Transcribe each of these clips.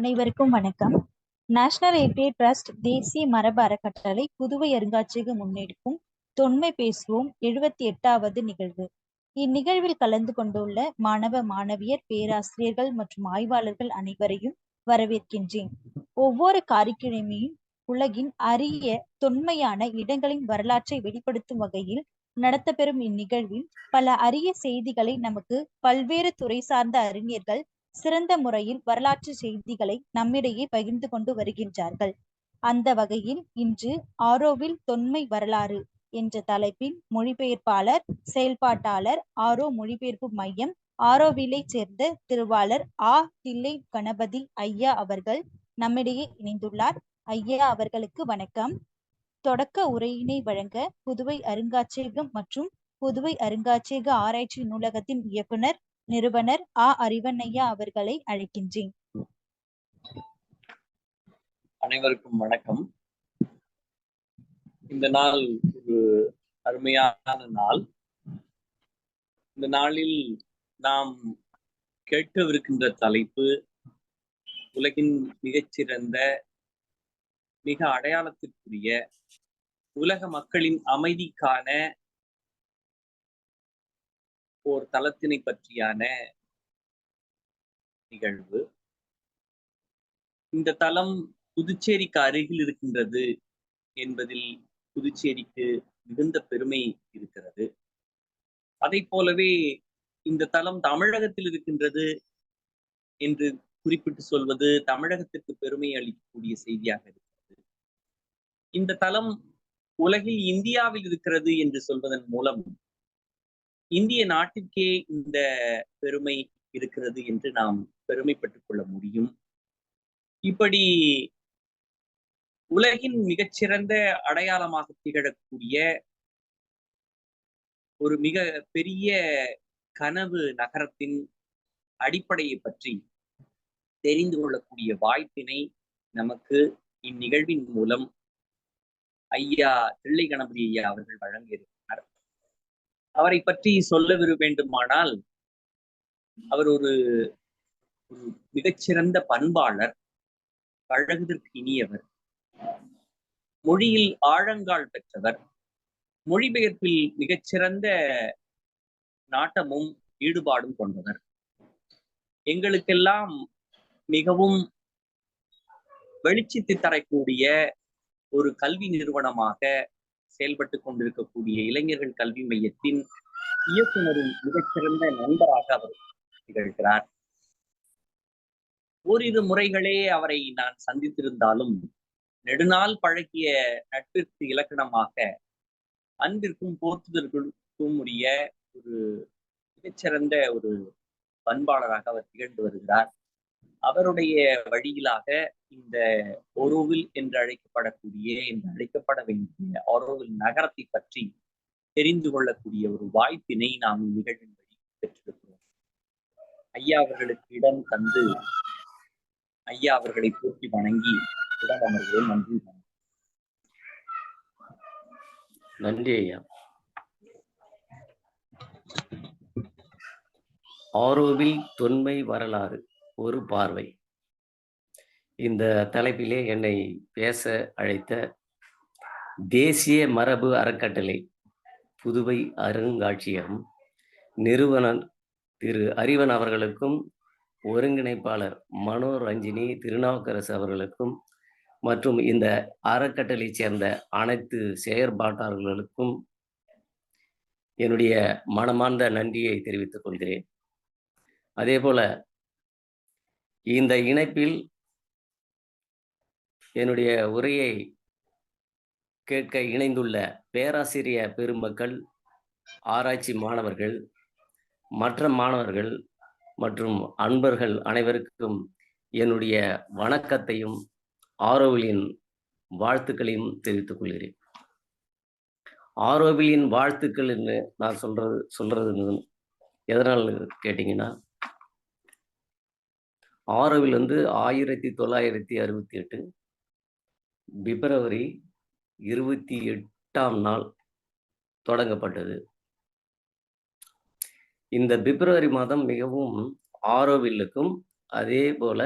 அனைவருக்கும் வணக்கம். National heritage trust தேசிய மரபு அறக்கட்டளை புதுவை அருங்காட்சியகம் முன்னெடுக்கும் தொன்மை பேசுவோம் 78வது நிகழ்வு. இந்நிகழ்வில் கலந்து கொண்டுள்ள மாணவ மாணவியர், பேராசிரியர்கள் மற்றும் ஆய்வாளர்கள் அனைவரையும் வரவேற்கின்றேன். ஒவ்வொரு காரிக்கிழமையும் உலகின் அரிய தொன்மையான இடங்களின் வரலாற்றை வெளிப்படுத்தும் வகையில் நடத்தப்பெறும் இந்நிகழ்வில் பல அரிய செய்திகளை நமக்கு பல்வேறு துறை சார்ந்த அறிஞர்கள் சிறந்த முறையில் வரலாற்று செய்திகளை நம்மிடையே பகிர்ந்து கொண்டு வருகின்றார்கள். அந்த வகையில் இன்று ஆரோவில் தொன்மை வரலாறு என்ற தலைப்பில் மொழிபெயர்ப்பாளர் செயல்பாட்டாளர் மொழிபெயர்ப்பு மையம் ஆரோவிலை சேர்ந்த திருவாளர் தில்லை கணபதி ஐயா அவர்கள் நம்மிடையே இணைந்துள்ளார். ஐயா அவர்களுக்கு வணக்கம். தொடக்க உரையினை வழங்க புதுவை அருங்காட்சியகம் மற்றும் புதுவை அருங்காட்சியக ஆராய்ச்சி நூலகத்தின் இயக்குனர் நிறுவனர் அறிவண்ணையா அவர்களை அழைக்கின்றேன். அனைவருக்கும் வணக்கம். இந்த நாள் ஒரு அருமையான நாள். இந்த நாளில் நாம் கேட்கவிருக்கின்ற தலைப்பு உலகின் மிகச்சிறந்த மிக அடையாளத்திற்குரிய உலக மக்களின் அமைதிக்கான ஓர் தளத்தினை பற்றியான நிகழ்வு. இந்த தளம் புதுச்சேரிக்கு அருகில் இருக்கின்றது என்பதில் புதுச்சேரிக்கு மிகுந்த பெருமை இருக்கிறது. அதை போலவே இந்த தளம் தமிழகத்தில் இருக்கின்றது என்று குறிப்பிட்டு சொல்வது தமிழகத்திற்கு பெருமை அளிக்கக்கூடிய செய்தியாக இருக்கிறது. இந்த தளம் உலகில் இந்தியாவில் இருக்கிறது என்று சொல்வதன் மூலம் இந்திய நாட்டிற்கே இந்த பெருமை இருக்கிறது என்று நாம் பெருமைப்பட்டுக் கொள்ள முடியும். இப்படி உலகின் மிகச்சிறந்த அடையாளமாக திகழக்கூடிய ஒரு மிக பெரிய கனவு நகரத்தின் அடிப்படையை பற்றி தெரிந்து கொள்ளக்கூடிய வாய்ப்பினை நமக்கு இந்நிகழ்வின் மூலம் ஐயா தில்லை கணபதி ஐயா அவர்கள் வழங்கியிருக்கிறார். அவரை பற்றி சொல்ல வேண்டுமானால் அவர் ஒரு மிகச்சிறந்த பண்பாளர், பழகுதற்கு இனியவர், மொழியில் ஆழங்கால் பெற்றவர், மொழிபெயர்ப்பில் மிகச்சிறந்த நாட்டமும் ஈடுபாடும் கொண்டவர். எங்களுக்கெல்லாம் மிகவும் வெளிச்சத்தை தரக்கூடிய ஒரு கல்வி நிறுவனமாக செயல்பட்டு கொண்டிருக்கக்கூடிய இளைஞர்கள் கல்வி மையத்தின் இயக்குனரின் மிகச்சிறந்த நண்பராக அவர் திகழ்கிறார். ஓரிரு முறைகளே அவரை நான் சந்தித்திருந்தாலும் நெடுநாள் பழகிய நட்பிற்கு இலக்கணமாக அன்பிற்கும் போற்றுதற்கும் உரிய ஒரு மிகச்சிறந்த ஒரு பண்பாளராக அவர் திகழ்ந்து வருகிறார். அவருடைய வழியிலாக இந்த ஆரோவில் என்று அழைக்கப்பட வேண்டிய ஆரோவில் நகரத்தை பற்றி தெரிந்து கொள்ளக்கூடிய ஒரு வாய்ப்பினை நாம் நிகழ்வின் வழி பெற்றிருக்கிறோம். ஐயா அவர்களுக்கு இடம் தந்து ஐயா அவர்களை போற்றி வணங்கி இடம் அமர்கிறேன். நன்றி. நன்றி ஐயா. ஆரோவில் தொன்மை வரலாறு ஒரு பார்வை. இந்த தலைப்பிலே என்னை பேச அழைத்த தேசிய மரபு அறக்கட்டளை புதுவை அருங்காட்சியகம் நிறுவனர் திரு அறிவன் அவர்களுக்கும், ஒருங்கிணைப்பாளர் மனோரஞ்சினி திருநாவுக்கரசு அவர்களுக்கும் மற்றும் இந்த அறக்கட்டளை சேர்ந்த அனைத்து செயற்பாட்டாளர்களுக்கும் என்னுடைய மனமார்ந்த நன்றியை தெரிவித்துக் கொள்கிறேன். அதே போல இந்த இணைப்பில் என்னுடைய உரையை கேட்க இணைந்துள்ள பேராசிரிய பெருமக்கள், ஆராய்ச்சி மாணவர்கள், மற்ற மாணவர்கள் மற்றும் அன்பர்கள் அனைவருக்கும் என்னுடைய வணக்கத்தையும் ஆரோவிலின் வாழ்த்துக்களையும் தெரிவித்துக் கொள்கிறேன். ஆரோவிலின் வாழ்த்துக்கள் என்று நான் சொல்றது எதனால் கேட்டீங்கன்னா, ஆரோவில் 1968 பிப்ரவரி 28ஆம் நாள் தொடங்கப்பட்டது. இந்த பிப்ரவரி மாதம் மிகவும் ஆரோவிலுக்கும் அதே போல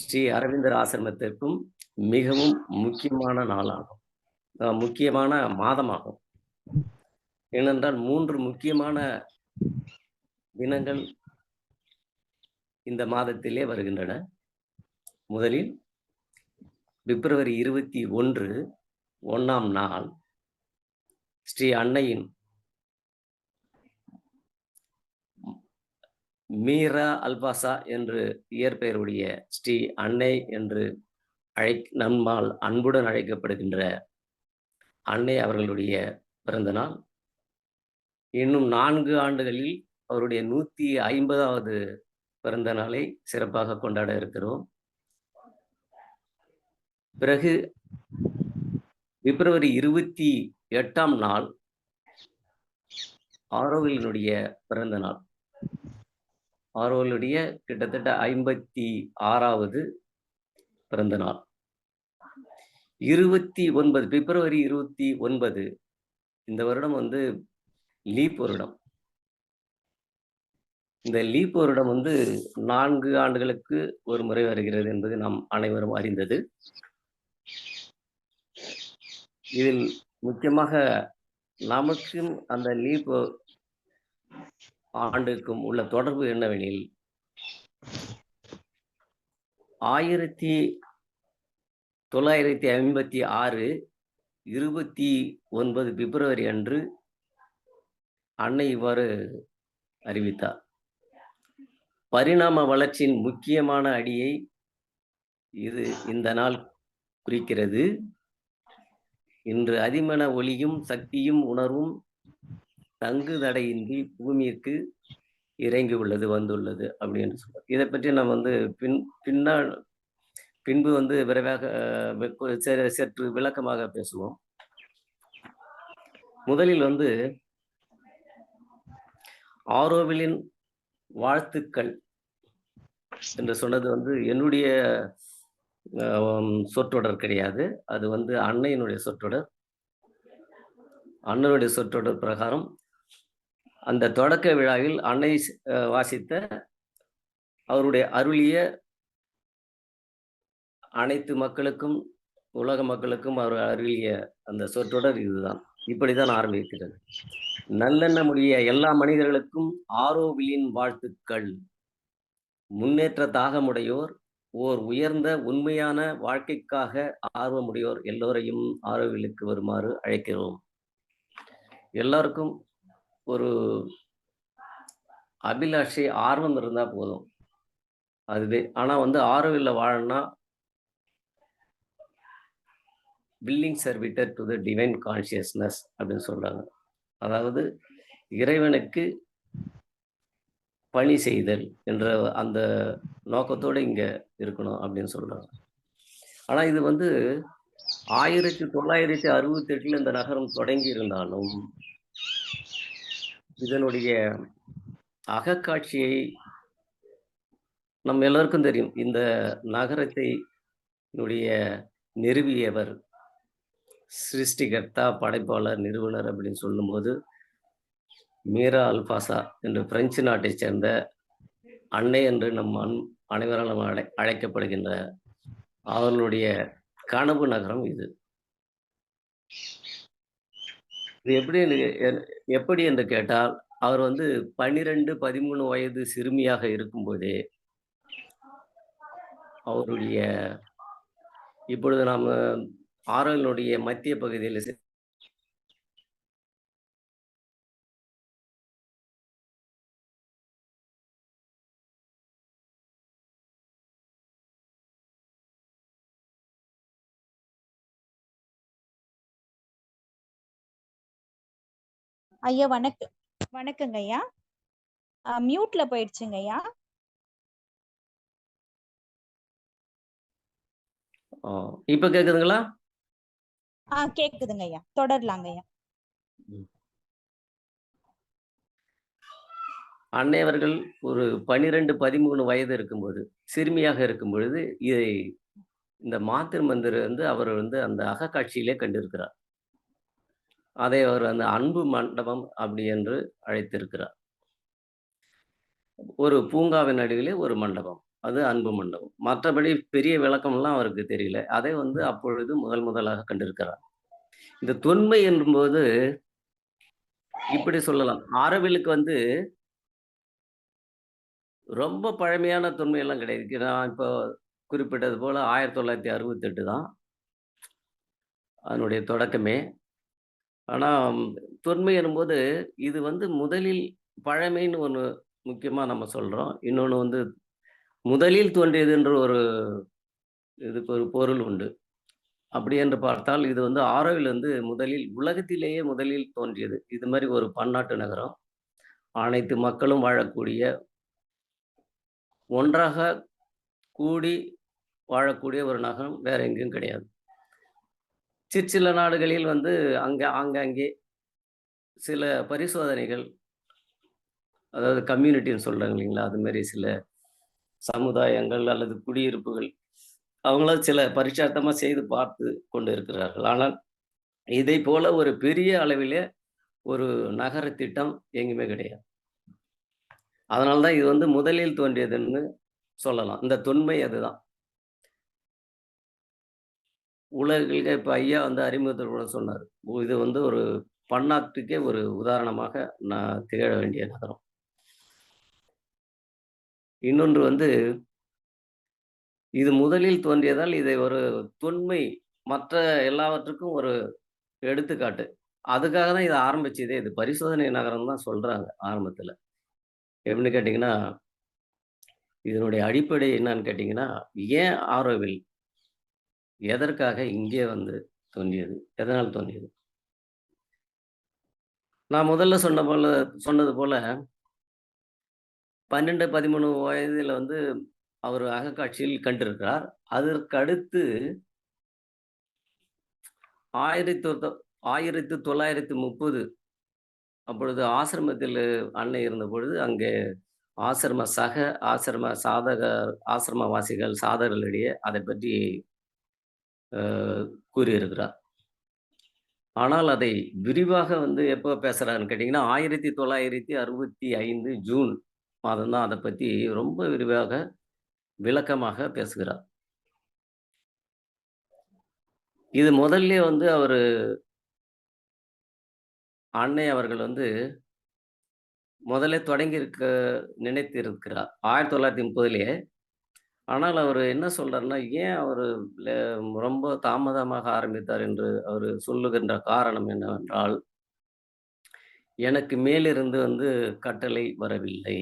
ஸ்ரீ அரவிந்தர் ஆசிரமத்திற்கும் மிகவும் முக்கியமான நாளாகும், முக்கியமான மாதமாகும். ஏனென்றால் 3 முக்கியமான தினங்கள் இந்த மாதத்திலே வருகின்றன. முதலில் பிப்ரவரி 21 1ஆம் நாள் ஸ்ரீ அன்னையின் மீரா அல்பாசா என்று இயற்பெயருடைய ஸ்ரீ அன்னை என்று நம்மால் அன்புடன் அழைக்கப்படுகின்ற அன்னை அவர்களுடைய பிறந்த நாள். இன்னும் 4 ஆண்டுகளில் அவருடைய 150வது பிறந்த நாளை சிறப்பாக கொண்டாட இருக்கிறோம். பிறகு பிப்ரவரி 28ஆம் நாள் ஆரோவிலினுடைய பிறந்த நாள். ஆரோவிலுடைய கிட்டத்தட்ட 56வது பிறந்த நாள். 29 பிப்ரவரி 29 இந்த வருடம் லீப் வருடம். இந்த லீப் வருடம் 4 ஆண்டுகளுக்கு ஒரு முறை வருகிறது என்பது நாம் அனைவரும் அறிந்தது. இதில் முக்கியமாக நமக்கும் அந்த லீப் ஆண்டுக்கும் உள்ள தொடர்பு என்னவெனில் 1956 29 பிப்ரவரி அன்று அன்னை இவ்வாறு அறிவித்தார்: பரிணாம வளர்ச்சியின் முக்கியமான அடியை இது இந்த நாள் குறிக்கிறது. இன்று அதிமன ஒளியும் சக்தியும் உணர்வும் தங்கு தடையின்றி பூமிக்கு இறங்கி வந்துள்ளது அப்படின்னு சொல்றார். இதை பற்றி நாம் பின்பு விரைவாக சற்று விளக்கமாக பேசுவோம். முதலில் ஆரோவிலின் வாழ்த்துக்கள் என்று சொன்னது என்னுடைய சொற்றொடர் கிடையாது. அது அன்னையினுடைய சொற்றொடர். அண்ணனுடைய சொற்றொடர் பிரகாரம் அந்த தொடக்க விழாவில் அன்னை வாசித்த அவருடைய அருளிய அனைத்து மக்களுக்கும், உலக மக்களுக்கும் அவர் அருளிய அந்த சொற்றொடர் இதுதான். இப்படிதான் ஆரம்பிக்கிறது: நல்லெண்ணமுடைய எல்லா மனிதர்களுக்கும் ஆரோவிலின் வாழ்த்துக்கள். முன்னேற்ற தாகமுடையோர், ஓர் உயர்ந்த உண்மையான வாழ்க்கைக்காக ஆர்வமுடையோர் எல்லோரையும் ஆரோவிலுக்கு வருமாறு அழைக்கிறோம். எல்லாருக்கும் ஒரு அபிலாஷை, ஆர்வம் இருந்தா போதும், அதுவே. ஆனா ஆரோவில்ல வாழணும்னா willing servitor to the divine consciousness அப்படின்னு சொல்றாங்க. அதாவது இறைவனுக்கு பணி செய்தல் என்ற அந்த நோக்கத்தோடு இங்க இருக்கணும் அப்படின்னு சொல்றாங்க. ஆனா இது 1968 இந்த நகரம் தொடங்கி இருந்தாலும் இதனுடைய அகக்காட்சியை நம்ம எல்லாருக்கும் தெரியும். இந்த நகரத்தை நிறுவியவர், சிருஷ்டிகர்த்தா, படைப்பாளர், நிறுவனர் அப்படின்னு சொல்லும்போது மீரா அல்பாசா என்று பிரெஞ்சு நாட்டை சேர்ந்த அன்னை என்று நம் அனைவராலும் அழைக்கப்படுகின்ற அவர்களுடைய கனவு நகரம் இது. இது எப்படி என்று கேட்டால், அவர் 12-13 வயது சிறுமியாக இருக்கும்போதே அவருடைய, இப்பொழுது நாம் ஆரோவிலுடைய மத்திய பகுதியில் ஐயா வணக்கங்க ஐயா. மியூட்ல போயிடுச்சுங்க ஐயா. இப்ப கேக்குதுங்களா? கேக்குதுங்க ஐயா, தொடரலாங்க ஐயா. அன்னை அவர்கள் ஒரு 12-13 வயது இருக்கும்போது, சிறுமியாக இருக்கும் பொழுது இந்த மாத்திரு மந்திர அவர் அந்த அகக்காட்சியிலே கண்டிருக்கிறார். அதை அவர் அந்த அன்பு மண்டபம் அப்படி என்று அழைத்திருக்கிறார். ஒரு பூங்காவின் நடுவிலே ஒரு மண்டபம். அது அன்பு மண்டபம். மற்றபடி பெரிய விளக்கம்லாம் அவருக்கு தெரியல. அதை வந்து அப்பொழுது முதலாக கண்டிருக்கிறார். இந்த தொன்மை என்பது இப்படி சொல்லலாம். ஆரோவிலுக்கு வந்து ரொம்ப பழமையான தொன்மையெல்லாம் கிடையாது. நான் இப்போ குறிப்பிட்டது போல 1968 தான் அதனுடைய தொடக்கமே. ஆனா தொன்மை எனும்போது, இது வந்து முதலில் பழமைன்னு ஒண்ணு முக்கியமா நம்ம சொல்றோம். இன்னொன்னு வந்து முதலில் தோன்றியது என்ற ஒரு இதுக்கு ஒரு பொருள் உண்டு. அப்படி என்று பார்த்தால், இது வந்து ஆரோவில் வந்து உலகத்திலேயே முதலில் தோன்றியது. இது மாரி ஒரு பன்னாட்டு நகரம். அனைத்து மக்களும் வாழக்கூடிய, ஒன்றாக கூடி வாழக்கூடிய ஒரு நகரம் வேற எங்கேயும் கிடையாது. சிற்சில நாடுகளில் வந்து ஆங்காங்கே சில பரிசோதனைகள், அதாவது கம்யூனிட்டின்னு சொல்றாங்க இல்லைங்களா? அது மாரி சில சமுதாயங்கள் அல்லது குடியிருப்புகள், அவங்களாம் சில பரீட்சார்த்தமா செய்து பார்த்து கொண்டு இருக்கிறார்கள். ஆனால், இதைப் போல ஒரு பெரிய அளவிலே ஒரு நகர திட்டம் எங்கேயுமே கிடையாது. அதனால தான் இது வந்து முதலில் தோன்றியதுன்னு சொல்லலாம். இந்த தொன்மை அதுதான். உலகிலே இப்ப ஐயா வந்து அறிமுகத்துல கூட சொன்னாரு. இது வந்து ஒரு பன்னாட்டுக்கே ஒரு உதாரணமாக நான் திகழ வேண்டிய நகரம். இன்னொன்று வந்து இது முதலில் தோன்றியதால் இதை ஒரு தொன்மை மற்ற எல்லாவற்றுக்கும் ஒரு எடுத்துக்காட்டு. அதுக்காக தான் இத ஆரம்பிச்சதே. இது பரிசோதனை நகரம் தான் சொல்றாங்க ஆரம்பத்துல. எப்படின்னு கேட்டீங்கன்னா, இதனுடைய அடிப்படை என்னன்னு கேட்டீங்கன்னா, ஏன் ஆரோவில்? எதற்காக இங்கே வந்து தோன்றியது? எதனால் தோன்றியது? நான் முதல்ல சொன்னது போல 12, 13 வயதில வந்து அவர் அகக்காட்சியில் கண்டிருக்கிறார். அதற்கு அடுத்து 1930 அப்பொழுது ஆசிரமத்தில் அன்னை இருந்தபொழுது, அங்கே ஆசிரம ஆசிரமவாசிகள், சாதகர்களிடையே அதைப் பற்றி அ கூறியிருக்கிறார். ஆனால் அதை விரிவாக வந்து எப்போ பேசுறாருன்னு கேட்டீங்கன்னா, 1965 ஜூன் மாதம் தான் அதைப் பத்தி ரொம்ப விரிவாக, விளக்கமாக பேசுகிறார். இது முதல்லயே வந்து அன்னை அவர்கள் வந்து முதல்ல நினைத்திருக்கிறார். 1930லயே. ஆனால் அவரு என்ன சொல்றாருன்னா, ஏன் அவரு ல ரொம்ப தாமதமாக ஆரம்பித்தார் என்று அவரு சொல்லுகின்ற காரணம் என்னவென்றால், எனக்கு மேலிருந்து வந்து கட்டளை வரவில்லை.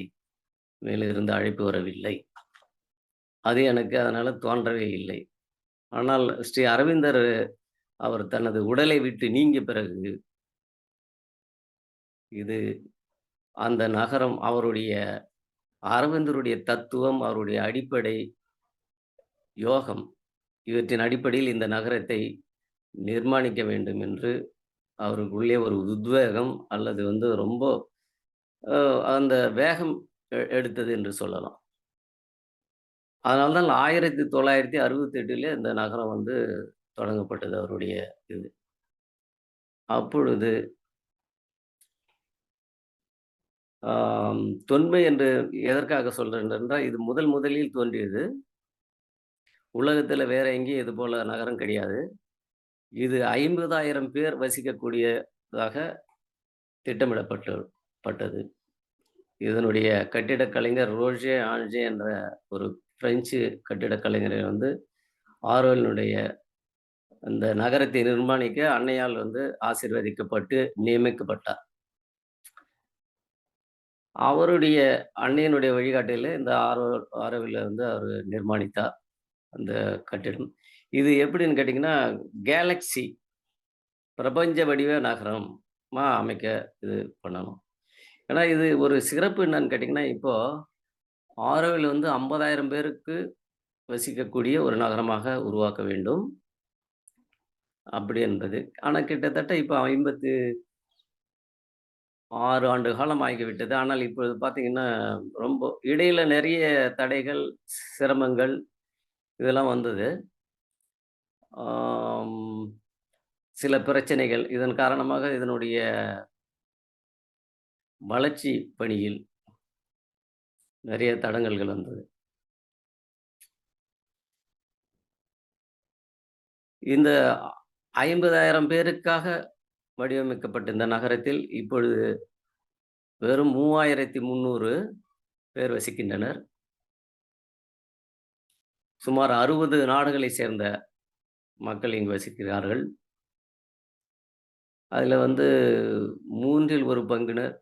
மேலிருந்து அழைப்பு வரவில்லை. அது எனக்கு அதனால தோன்றவே இல்லை. ஆனால் ஸ்ரீ அரவிந்தர் அவர் தனது உடலை விட்டு நீங்கிய பிறகு, இது அந்த நகரம் அரவிந்தருடைய தத்துவம், அவருடைய அடிப்படை யோகம், இவற்றின் அடிப்படையில் இந்த நகரத்தை நிர்மாணிக்க வேண்டும் என்று அவருக்குள்ளே ஒரு உத்வேகம் அல்லது வந்து ரொம்ப அந்த வேகம் எடுத்தது என்று சொல்லலாம். அதனால தான் 1968 இந்த நகரம் வந்து தொடங்கப்பட்டது அவருடைய இது. அப்பொழுது ஆம் தொன்மை என்று எதற்காக சொல்றேன் என்றால், இது முதலில் தோன்றியது. உலகத்தில வேற எங்கேயும் இது போல நகரம் கிடையாது. இது 50,000 பேர் வசிக்கக்கூடியதாக பட்டது. இதனுடைய கட்டிடக் கலைஞர் ரோஜே ஆன்ஜே என்ற ஒரு பிரெஞ்சு கட்டிடக் கலைஞரை வந்து ஆரோவிலினுடைய அந்த நகரத்தை நிர்மாணிக்க அன்னையால் வந்து ஆசீர்வதிக்கப்பட்டு நியமிக்கப்பட்டார். அவருடைய அன்னையினுடைய வழிகாட்டியில இந்த ஆரோவில வந்து அவரு நிர்மாணித்தார், அந்த கட்டிடம். இது எப்படின்னு கேட்டீங்கன்னா, கேலக்ஸி பிரபஞ்ச வடிவ நகரமா அமைக்க இது பண்ணணும். ஏன்னா, இது ஒரு சிறப்பு என்னன்னு கேட்டீங்கன்னா, இப்போ ஆரோவில் வந்து 50,000 பேருக்கு வசிக்கக்கூடிய ஒரு நகரமாக உருவாக்க வேண்டும். அப்படி என்பது. ஆனா கிட்டத்தட்ட இப்ப 56 ஆண்டு காலம் ஆகிவிட்டது. ஆனால் இப்பொழுது பார்த்தீங்கன்னா, ரொம்ப இடையில நெறைய தடைகள், சிரமங்கள் இதெல்லாம் வந்தது. ஆம் சில பிரச்சனைகள். இதன் காரணமாக இதனுடைய வளர்ச்சி பணியில் நெறைய தடங்கல்கள் வந்தது. இந்த 50,000 பேருக்காக வடிவமைக்கப்பட்ட இந்த நகரத்தில் இப்பொழுது வெறும் 3,300 பேர் வசிக்கின்றனர். சுமார் 60 நாடுகளை சேர்ந்த மக்கள் இங்கு வசிக்கிறார்கள். அதுல வந்து 3 1 பங்கினர்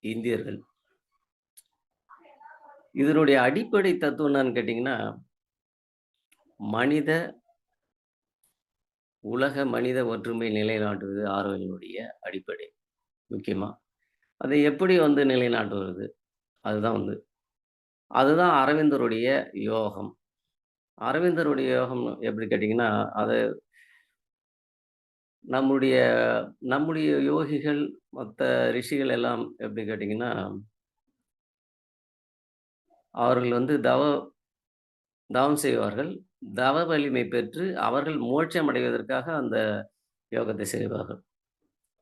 இந்தியர்கள். இதனுடைய அடிப்படை தத்துவம் என்னன்னு கேட்டீங்கன்னா, உலக மனித ஒற்றுமை நிலைநாட்டுவது ஆரோவினுடைய அடிப்படை முக்கியமா. அதை எப்படி வந்து நிலைநாட்டுவது? அதுதான் அரவிந்தருடைய யோகம். அரவிந்தருடைய யோகம் எப்படி கேட்டீங்கன்னா, அது நம்முடைய நம்முடைய யோகிகள், மத்த ரிஷிகள் எல்லாம் எப்படி கேட்டீங்கன்னா, அவர்கள் வந்து தவம் செய்வார்கள். தவ வலிமை பெற்று அவர்கள் மோட்சம் அடைவதற்காக அந்த யோகத்தை செய்வார்கள்.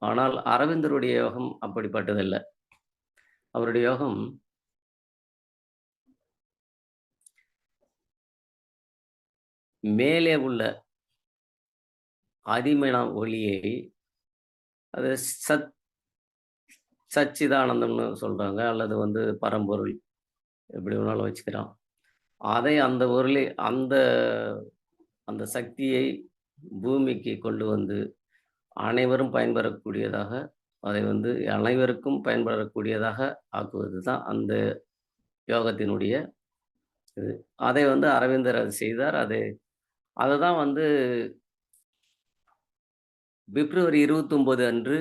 ஆனால் அரவிந்தருடைய யோகம் அப்படிப்பட்டதல்ல. அவருடைய யோகம் மேலே உள்ள அதிமன ஒளியை, அது சச்சிதானந்தம்னு சொல்றாங்க, அல்லது வந்து பரம்பொருள், எப்படி வேணாலும் வச்சுக்கிறான். அதை அந்த பொருளை அந்த சக்தியை பூமிக்கு கொண்டு வந்து அனைவரும் பயன்பெறக்கூடியதாக, அதை வந்து அனைவருக்கும் பயன்பெறக்கூடியதாக ஆக்குவது தான் அந்த யோகத்தினுடைய இது. அதை வந்து அரவிந்தர் அது செய்தார். அதுதான் வந்து பிப்ரவரி 29 அன்று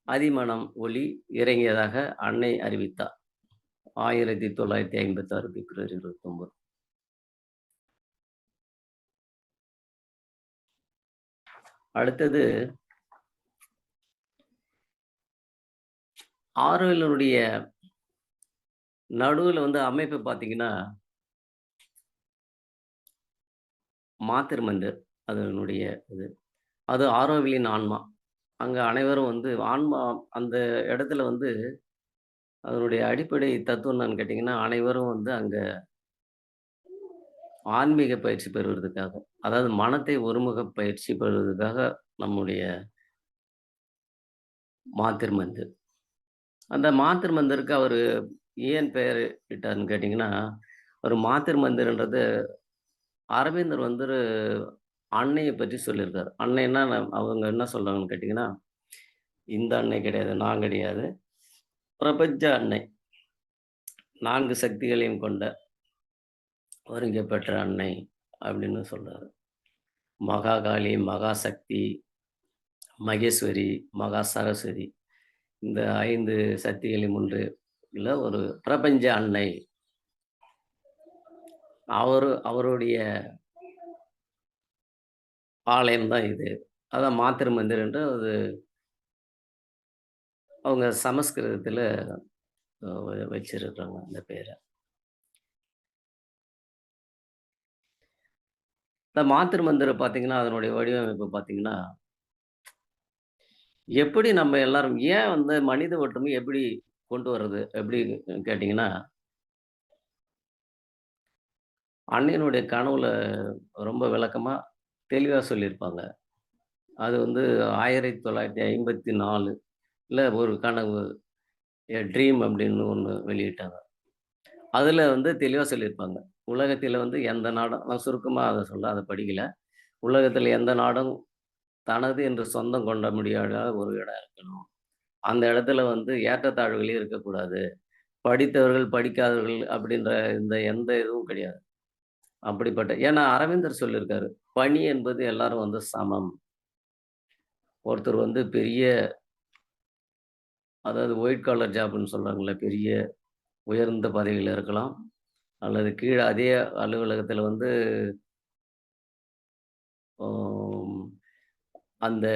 அதிமனம் ஒளி இறங்கியதாக அன்னை அறிவித்தார். 1956 பிப்ரவரி 29. அடுத்தது ஆரோவிலுடைய நடுவில் வந்து அமைப்பு பார்த்தீங்கன்னா, மாத்திருமந்தர் அதனுடைய இது. அது ஆரோவிலின் ஆன்மா. அங்க அனைவரும் வந்து ஆன்மா அந்த இடத்துல வந்து அதனுடைய அடிப்படை தத்துவம் என்னன்னு கேட்டீங்கன்னா, அனைவரும் வந்து அங்க ஆன்மீக பயிற்சி பெறுவதற்காக, அதாவது மனத்தை ஒருமுக பயிற்சி பெறுவதற்காக நம்முடைய மாத்திருமந்தர். அந்த மாத்திருமந்தருக்கு அவரு ஏன் பெயர் இட்டார்ன்னு கேட்டீங்கன்னா, ஒரு மாத்திருமந்தர்ன்றது அரவிந்தர் வந்து அன்னையை பற்றி சொல்லியிருக்காரு. அன்னைன்னா அவங்க என்ன சொல்றாங்கன்னு கேட்டீங்கன்னா, இந்த அன்னை கிடையாது, நான் கிடையாது, பிரபஞ்ச அன்னை, 4 சக்திகளையும் கொண்ட ஒருங்கப்பெற்ற அன்னை அப்படின்னு சொல்றாரு. மகாகாளி, மகாசக்தி, மகேஸ்வரி, மகா சரஸ்வதி, இந்த 5 சக்திகளின் ஒன்று உள்ள ஒரு பிரபஞ்ச அன்னை. அவருடைய ஆலயம் தான் இது. அதான் மாத்திருமந்திர் என்று அது அவங்க சமஸ்கிருதத்துல வச்சிருக்காங்க அந்த பேரை. இந்த மாத்திருமந்திர பார்த்தீங்கன்னா, அதனுடைய வடிவமைப்பு பார்த்தீங்கன்னா, எப்படி நம்ம எல்லாரும் ஏன் வந்து மனித ஒற்றுமை எப்படி கொண்டு வர்றது? எப்படி கேட்டீங்கன்னா, அன்னையினுடைய கனவுல ரொம்ப விளக்கமா, தெளிவா சொல்லியிருப்பாங்க. அது வந்து 1954ல ஒரு கனவு, ட்ரீம் அப்படின்னு ஒண்ணு வெளியிட்டாங்க. அதுல வந்து தெளிவா சொல்லியிருப்பாங்க. உலகத்தில வந்து எந்த நாடும், நான் சுருக்கமா அத படிக்கல. உலகத்தில எந்த நாடும் தனது என்று சொந்தம் கொண்ட முடியாத ஒரு இடம் இருக்கணும். அந்த இடத்துல வந்து ஏற்றத்தாழ்வுகளே இருக்கக்கூடாது. படித்தவர்கள், படிக்காதவர்கள் அப்படின்ற எந்த இதுவும் கிடையாது. அப்படிப்பட்ட ஏன்னா அரவிந்தர் சொல்லியிருக்காரு, பணி என்பது எல்லாரும் வந்து சமம். ஒருத்தர் வந்து பெரிய, அதாவது ஒயிட் காலர் ஜாப்ன்னு சொல்றாங்கல்ல, பெரிய உயர்ந்த பதவியில இருக்கலாம். அல்லது கீழ அதே அலுவலகத்துல வந்து அந்த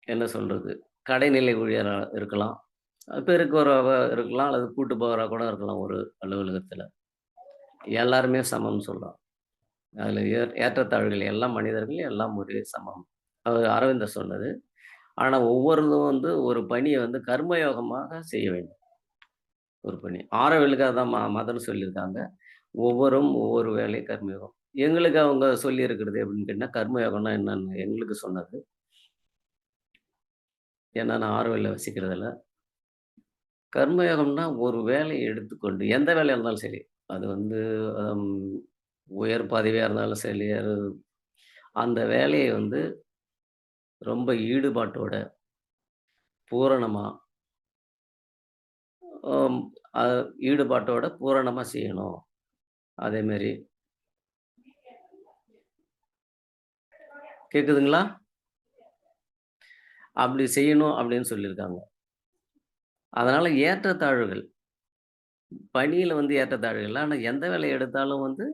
என்ன சொல்றது, கடைநிலை ஊழியரா இருக்கலாம். பெருக்குவரவா இருக்கலாம், அல்லது கூட்டு போவரா கூட இருக்கலாம் ஒரு அலுவலகத்துல. எல்லாருமே சமம்னு சொல்றோம். அதுல ஏற்றத்தாழ்வுகள், எல்லா மனிதர்கள் எல்லாம் ஒரே சமம். அரவிந்தர் சொன்னது. ஆனா ஒவ்வொருதும் வந்து ஒரு பணியை வந்து கர்மயோகமாக செய்ய வேண்டும். ஒரு பணி. ஆரோவிலுக்கு அதான் மதம்னு சொல்லியிருக்காங்க. ஒவ்வொரு வேலை கர்மயோகம். எங்களுக்கு அவங்க சொல்லியிருக்கிறது எப்படின்னு கேட்டா, கர்மயோகம்னா என்னன்னு எங்களுக்கு சொன்னது. ஏன்னா நான் ஆரோவில்ல வசிக்கிறதில்ல. கர்மயோகம்னா ஒரு வேலைய எடுத்துக்கொண்டு எந்த வேலையா இருந்தாலும் சரி. அது வந்து அம் உயர் பதவியா இருந்தாலும் சரி, அது அந்த வேலைய வந்து ரொம்ப ஈடுபாட்டோட, பூரணமா அம் அ ஈடுபாட்டோட பூரணமா செய்யணும். அதேமாரி கேட்குதுங்களா? அப்படி செய்யணும் அப்படின்னு சொல்லியிருக்காங்க. அதனால ஏற்றத்தாழ்வுகள், பணியில வந்து ஏற்றத்தாழ்வுகள் இல்ல. ஆனா எந்த வேலைய எடுத்தாலும் வந்து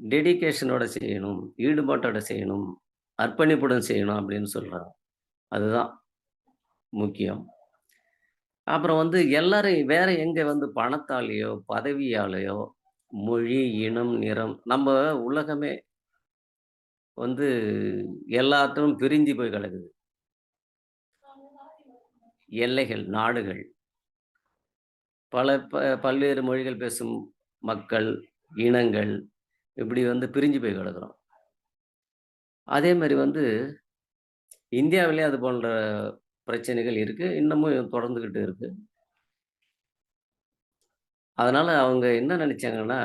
டெடிகேஷனோட செய்யணும், ஈடுபாட்டோட செய்யணும், அர்ப்பணிப்புடன் செய்யணும் அப்படின்னு சொல்றாங்க. அதுதான் முக்கியம். அப்புறம் வந்து எல்லாரும் வேற எங்க வந்து பணத்தாலயோ, பதவியாலயோ, மொழி, இனம், நிறம் நம்ம உலகமே வந்து எல்லாத்தும் பிரிஞ்சு போய் கிடக்குது. எல்லைகள், நாடுகள், பல்வேறு மொழிகள் பேசும் மக்கள், இனங்கள் இப்படி வந்து பிரிஞ்சு போய் கிடக்குறோம். அதே மாரி வந்து இந்தியாவிலேயே அது போன்ற பிரச்சனைகள் இருக்கு. இன்னமும் தொடர்ந்துகிட்டு இருக்கு. அதனால அவங்க என்ன நெனைச்சாங்கன்னா,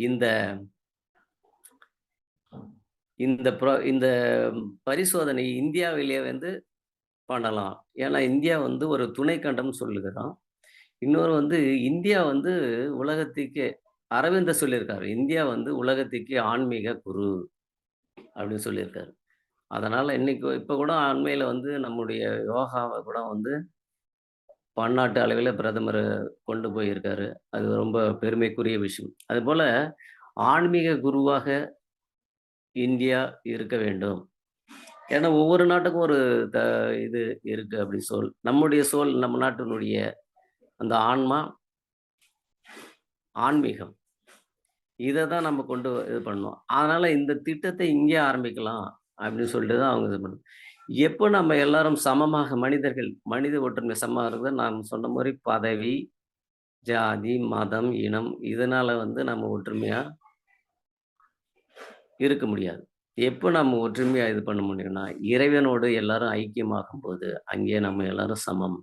இந்த இந்த பரிசோதனை இந்தியாவிலேயே வந்து பண்ணலாம். ஏன்னா இந்தியா வந்து ஒரு துணை கண்டம்னு சொல்லுகிறோம். இன்னொரு வந்து இந்தியா வந்து உலகத்துக்கே அரவிந்தர் சொல்லியிருக்காரு. இந்தியா வந்து உலகத்துக்கே ஆன்மீக குரு அப்படின்னு சொல்லியிருக்காரு. அதனால இன்னைக்கு இப்ப கூட அண்மையில வந்து நம்முடைய யோகாவ கூட வந்து பன்னாட்டு அளவில பிரதமர் கொண்டு போயிருக்காரு. அது ரொம்ப பெருமைக்குரிய விஷயம். அதுபோல ஆன்மீக குருவாக இந்தியா இருக்க வேண்டும். ஏன்னா ஒவ்வொரு நாட்டுக்கும் ஒரு த இது இருக்கு அப்படி நம்முடைய நம்ம நாட்டினுடைய அந்த ஆன்மா, ஆன்மீகம். இத தான் நம்ம கொண்டு இது பண்ணோம். அதனால இந்த திட்டத்த இங்கேயே ஆரம்பிக்கலாம் அப்படின்னு சொல்லிட்டு தான் அவங்க இது பண்ணாங்க. எப்போ நம்ம எல்லாரும் சமமாக மனிதர்கள், மனித ஒற்றுமை சமமா இருக்குது நான் சொன்ன மாரி பதவி, ஜாதி, மதம், இனம் இதனால வந்து நம்ம ஒற்றுமையா இருக்க முடியாது. எப்போ நம்ம ஒற்றுமையா இது பண்ண முடியும்னா, இறைவனோடு எல்லாரும் ஐக்கியமாகும்போது, அங்கே நம்ம எல்லாரும் சமம்.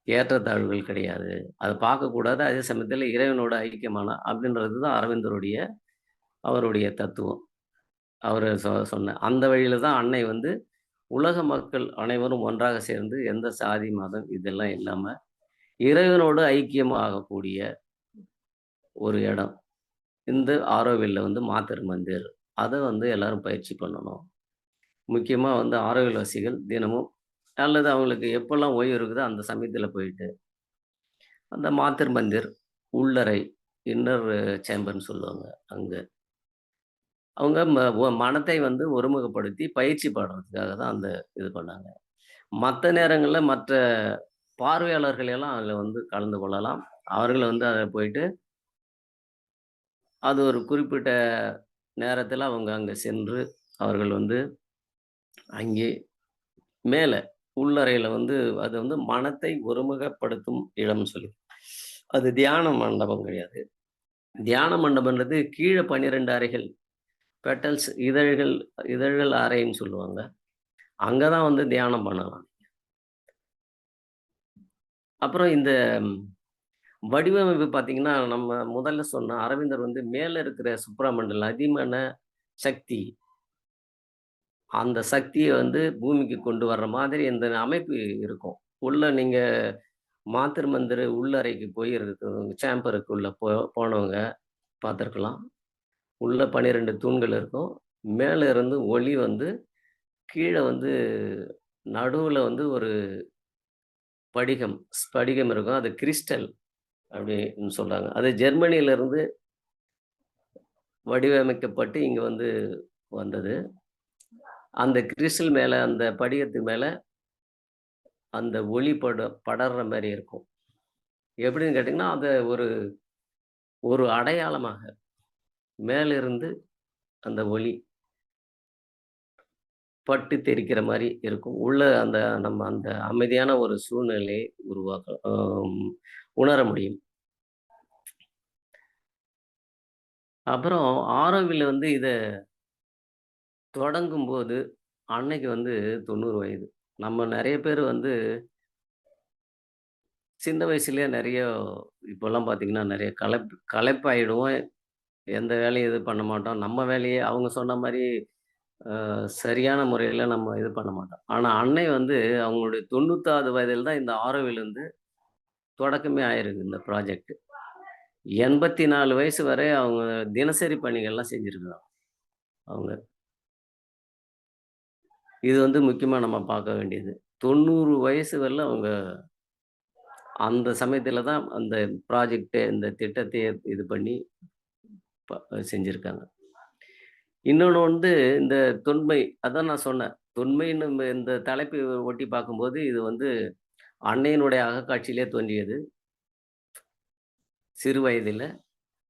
ஏற்றத்தாழ்வுகள் கிடையாது. அத பார்க்கக்கூடாது. அதே சமயத்தில இறைவனோட ஐக்கியமானா அப்படின்றது தான் அரவிந்தருடைய அவருடைய தத்துவம். அவரு சொன்ன அந்த வழியில தான் அன்னை வந்து உலக மக்கள் அனைவரும் ஒன்றாக சேர்ந்து எந்த சாதி, மதம் இதெல்லாம் இல்லாம, இறைவனோடு ஐக்கியம் ஆகக்கூடிய ஒரு இடம். இந்த ஆரோவில்ல வந்து மாத்தர் மந்திர். அத வந்து எல்லாரும் பயிற்சி பண்ணணும். முக்கியமா வந்து ஆரோவில்வாசிகள் தினமும் அல்லது அவங்களுக்கு எப்பல்லாம் ஓய்வு இருக்குதோ அந்த சமயத்தில போயிட்டு, அந்த மாத்தர் மந்திர், உள்ளறை, இன்னர் சேம்பர்ன்னு சொல்லுவாங்க. அங்க அவங்க மனத்தை வந்து ஒருமுகப்படுத்தி பயிற்சி படுறதுக்காக தான் அந்த இது பண்ணாங்க. மத்த நேரங்கள்ல மற்ற பார்வையாளர்கள் எல்லாம் அதில வந்து கலந்து கொள்ளலாம். அவர்கள் வந்து அத போயிட்டு, அது ஒரு குறிப்பிட்ட நேரத்தில அவங்க அங்க சென்று, அவர்கள் வந்து அங்கே மேல உள்ளறையில வந்து அது வந்து மனத்தை ஒருமுகப்படுத்தும் இடம்னு சொல்லி. அது தியான மண்டபம் கிடையாது. தியான மண்டபம்ன்றது கீழ 12 அறைகள், பெட்டல்ஸ் இதழ்கள் அறைன்னு சொல்லுவாங்க. அங்க தான் வந்து தியானம் பண்ணலாம். அப்புறம் இந்த வடிவமைப்பு பார்த்தீங்கன்னா, நம்ம முதல்ல சொன்ன அரவிந்தர் வந்து மேல இருக்கிற சுப்ரமண்டல் அதிமன சக்தி, அந்த சக்திய வந்து பூமிக்கு கொண்டு வர்ற மாதிரி இந்த அமைப்பு இருக்கும். உள்ள நீங்க மாத்திரு மந்திர உள்ளறைக்கு போய் சேம்பருக்குள்ள போனவங்க பார்த்துருக்கலாம். உள்ள 12 தூண்கள் இருக்கும். மேல இருந்து ஒளி வந்து கீழ வந்து நடுவுல வந்து ஒரு ஸ்படிகம் இருக்கும். அது கிறிஸ்டல் அப்படின்னு சொல்றாங்க. அது ஜெர்மனியிலிருந்து வடிவமைக்கப்பட்டு இங்க வந்து வந்தது. அந்த கிறிஸ்டல் மேல அந்த படிகத்து மேல அந்த ஒளி படர்ற மாரி இருக்கும். எப்படின்னு கேட்டீங்கன்னா, அத ஒரு ஒரு அடையாளமாக மேலிருந்து அந்த ஒளி பட்டு தெரிக்கிற மாரி இருக்கும். உள்ள அந்த நம்ம அந்த அமைதியான ஒரு சூழ்நிலையை உருவாக்க உணர முடியும். அப்புறம் ஆரோவில்ல வந்து இத தொடங்கும்போது, அன்னைக்கு வந்து 90 வயது. நம்ம நெறைய பேர் வந்து சின்ன வயசுலயே நெறைய இப்போலாம் பார்த்தீங்கன்னா, நெறைய களைப்பாயிடுவோம். எந்த வேலையும் இது பண்ண மாட்டோம். நம்ம வேலையே அவங்க சொன்ன மாரி சரியான முறையில நம்ம இது பண்ண மாட்டோம். ஆனா அன்னை வந்து அவங்களுடைய 96வது வயதில தான் இந்த ஆரோவில் வந்து தொடக்கமே ஆயிருக்கு இந்த ப்ராஜெக்ட். 84 வயசு வரை அவங்க தினசரி பணிகள்லாம் செஞ்சிருக்கிறாங்க அவங்க. இது வந்து முக்கியமா நம்ம பார்க்க வேண்டியது. 90 வயசு வரலும் அவங்க அந்த சமயத்தில தான் அந்த இந்த திட்டத்தையே இது பண்ணி செஞ்சிருக்காங்க. இன்னொன்னு வந்து இந்த தொன்மை, அதான் நான் சொன்னேன். தொன்மைன்னு இந்த தலைப்பை ஒட்டி பார்க்கும்போது, இது வந்து அன்னையினுடைய அகக்காட்சியிலே தோன்றியது, சிறு வயதில.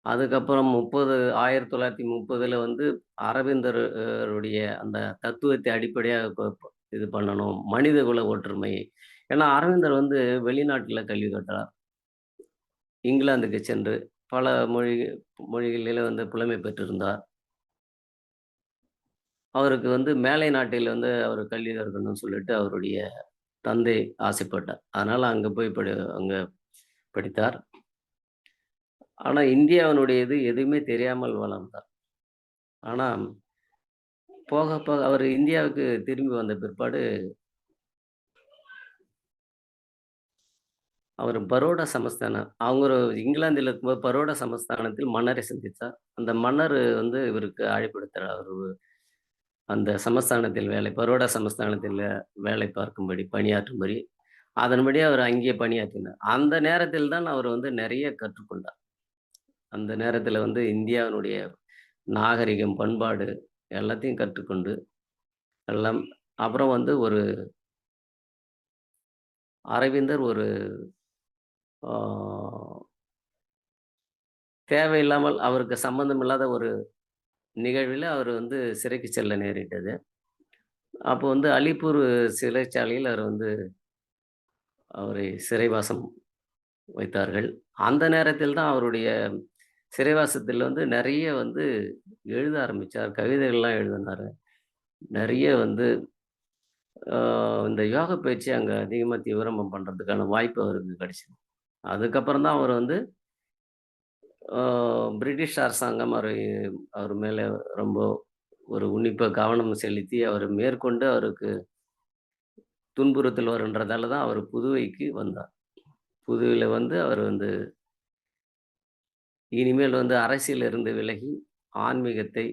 அதுக்கப்புறம் 1930ல வந்து அரவிந்தர் ருடைய அந்த தத்துவத்தை அடிப்படையா இது பண்ணணும். மனிதகுல ஒற்றுமை. ஏன்னா அரவிந்தர் வந்து வெளிநாட்டில கல்வி கற்றார். இங்கிலாந்துக்கு சென்று பல மொழிகளில வந்து புலமை பெற்றிருந்தார். அவருக்கு வந்து மேலை நாட்டில் வந்து அவர் கல்வி கற்கணும்னு சொல்லிட்டு அவருடைய தந்தை ஆசைப்பட்டார். அதனால அங்க போய் அங்க படித்தார். ஆனா இந்தியாவினுடைய இது எதுவுமே தெரியாமல் வளர்ந்தார். ஆனா போக போக அவரு இந்தியாவுக்கு திரும்பி வந்த பிற்பாடு, அவர் பரோடா சமஸ்தானம் அவங்க ஒரு இங்கிலாந்தில இருக்கும்போது பரோடா சமஸ்தானத்தில் மன்னரை சந்தித்தார். அந்த மன்னர் வந்து இவருக்கு அழைப்பு விடுத்தார். அவரு அந்த சமஸ்தானத்தில் பரோடா சமஸ்தானத்தில் வேலை பார்க்கும்படி, பணியாற்றும்படி. அதன்படி அவர் அங்கே பணியாற்றினார். அந்த நேரத்தில் தான் அவர் வந்து நெறைய கற்றுக்கொண்டார். அந்த நேரத்தில வந்து இந்தியாவினுடைய நாகரிகம், பண்பாடு எல்லாத்தையும் கற்றுக்கொண்டு, எல்லாம் அப்புறம் வந்து ஒரு அரவிந்தர் ஒரு ஆ தேவையில்லாமல் அவருக்கு சம்மந்தம் இல்லாத ஒரு நிகழ்வில அவர் வந்து சிறைக்கு செல்ல நேரிட்டது. அப்போ வந்து அலிப்பூர் சிறைச்சாலையில் அவர் வந்து அவரை சிறைவாசம் வைத்தார்கள். அந்த நேரத்தில் தான் அவருடைய சிறைவாசத்தில் வந்து நெறைய வந்து எழுத ஆரம்பிச்சார். கவிதைகள்லாம் எழுதினாரு. நெறைய வந்து ஆ இந்த யோக பயிற்சி அங்க அதிகமா தீவிரமா பண்றதுக்கான வாய்ப்பு அவருக்கு கிடைச்சது. அதுக்கப்புறம் தான் அவர் வந்து ஆ பிரிட்டிஷ் அரசாங்கம் அவர் மேல ரொம்ப ஒரு உன்னிப்பா கவனம் செலுத்தி, அவர் மேற்கொண்டு அவருக்கு துன்புறுத்தல் வருன்றதால தான் அவர் புதுவைக்கு வந்தார். புதுவையில வந்து அவர் வந்து இனிமேல் வந்து அரசியலிருந்து விலகி ஆன்மீகத்தை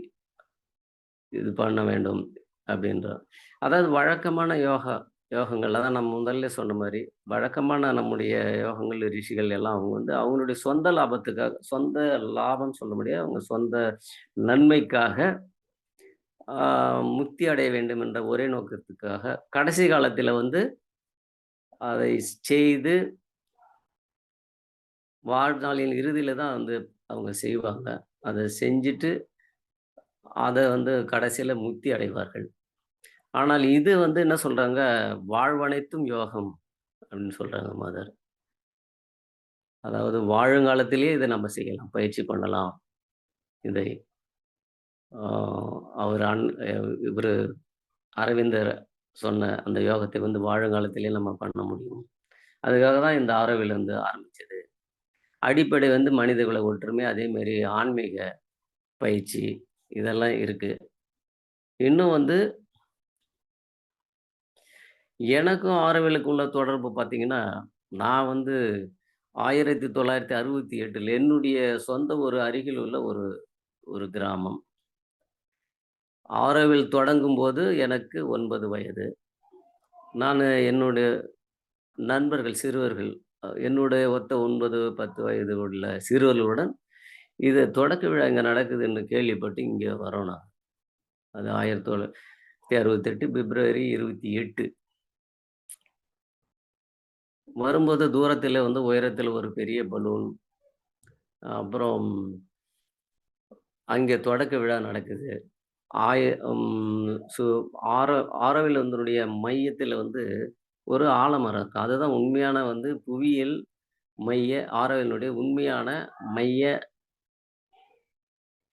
இது பண்ண வேண்டும் அப்படின்றார். அதாவது வழக்கமான யோகங்கள் அதான் நம்ம முதல்ல சொன்ன மாரி, வழக்கமான நம்முடைய யோகங்கள், ரிஷிகள் எல்லாம் அவங்க வந்து அவங்களுடைய சொந்த லாபத்துக்காக சொந்த லாபம் சொல்ல முடியாது. அவங்க சொந்த நன்மைக்காக ஆ முக்தி அடைய வேண்டும் என்ற ஒரே நோக்கத்துக்காக, கடைசி காலத்தில வந்து அதை செய்து வாழ்நாளின் இறுதியில தான் வந்து அவங்க செய்வாங்க. அத செஞ்சுட்டு, அத வந்து கடைசியில முக்தி அடைவார்கள். ஆனால் இது வந்து என்ன சொல்றாங்க, "வாழ்வனைத்தும் யோகம்" அப்படின்னு சொல்றாங்க மாதர். அதாவது வாழுங்காலத்திலேயே இத நம்ம செய்யலாம். பயிற்சி பண்ணலாம். இதை ஆ அவர் இவரு அரவிந்தர் சொன்ன அந்த யோகத்தை வந்து வாழுங்காலத்திலேயே நம்ம பண்ண முடியும். அதுக்காக தான் இந்த ஆரோவில் வந்து ஆரம்பிச்சது. அடிப்படை வந்து மனிதகுல ஒற்றுமை, அதே மாரி ஆன்மீக பயிற்சி இதெல்லாம் இருக்கு. இன்னும் வந்து எனக்கும் ஆரோவிலுக்கும் உள்ள தொடர்பு பார்த்தீங்கன்னா, நான் வந்து 1968ல என்னுடைய சொந்த ஊர் அருகில் உள்ள ஒரு ஒரு கிராமம். ஆரோவில் தொடங்கும்போது எனக்கு 9 வயது. நானு என்னுடைய நண்பர்கள், சிறுவர்கள் என்னுடைய ஒத்த 9, 10 வயது உள்ள சிறுவர்களுடன் இது தொடக்க விழா இங்க நடக்குதுன்னு கேள்விப்பட்டு இங்க வரோம் நாங்க. அது 1968 பிப்ரவரி 28. வரும்போது தூரத்தில வந்து உயரத்தில ஒரு பெரிய பலூன், அப்புறம் அங்கே தொடக்க விழா நடக்குது. ஆய ம் சு ஆர ஆரோவில்லந்தனுடைய மையத்தில வந்து ஒரு ஆலமரம் இருக்கு. அதுதான் உண்மையான வந்து புவியியல் மைய ஆரோவிலுடைய உண்மையான மைய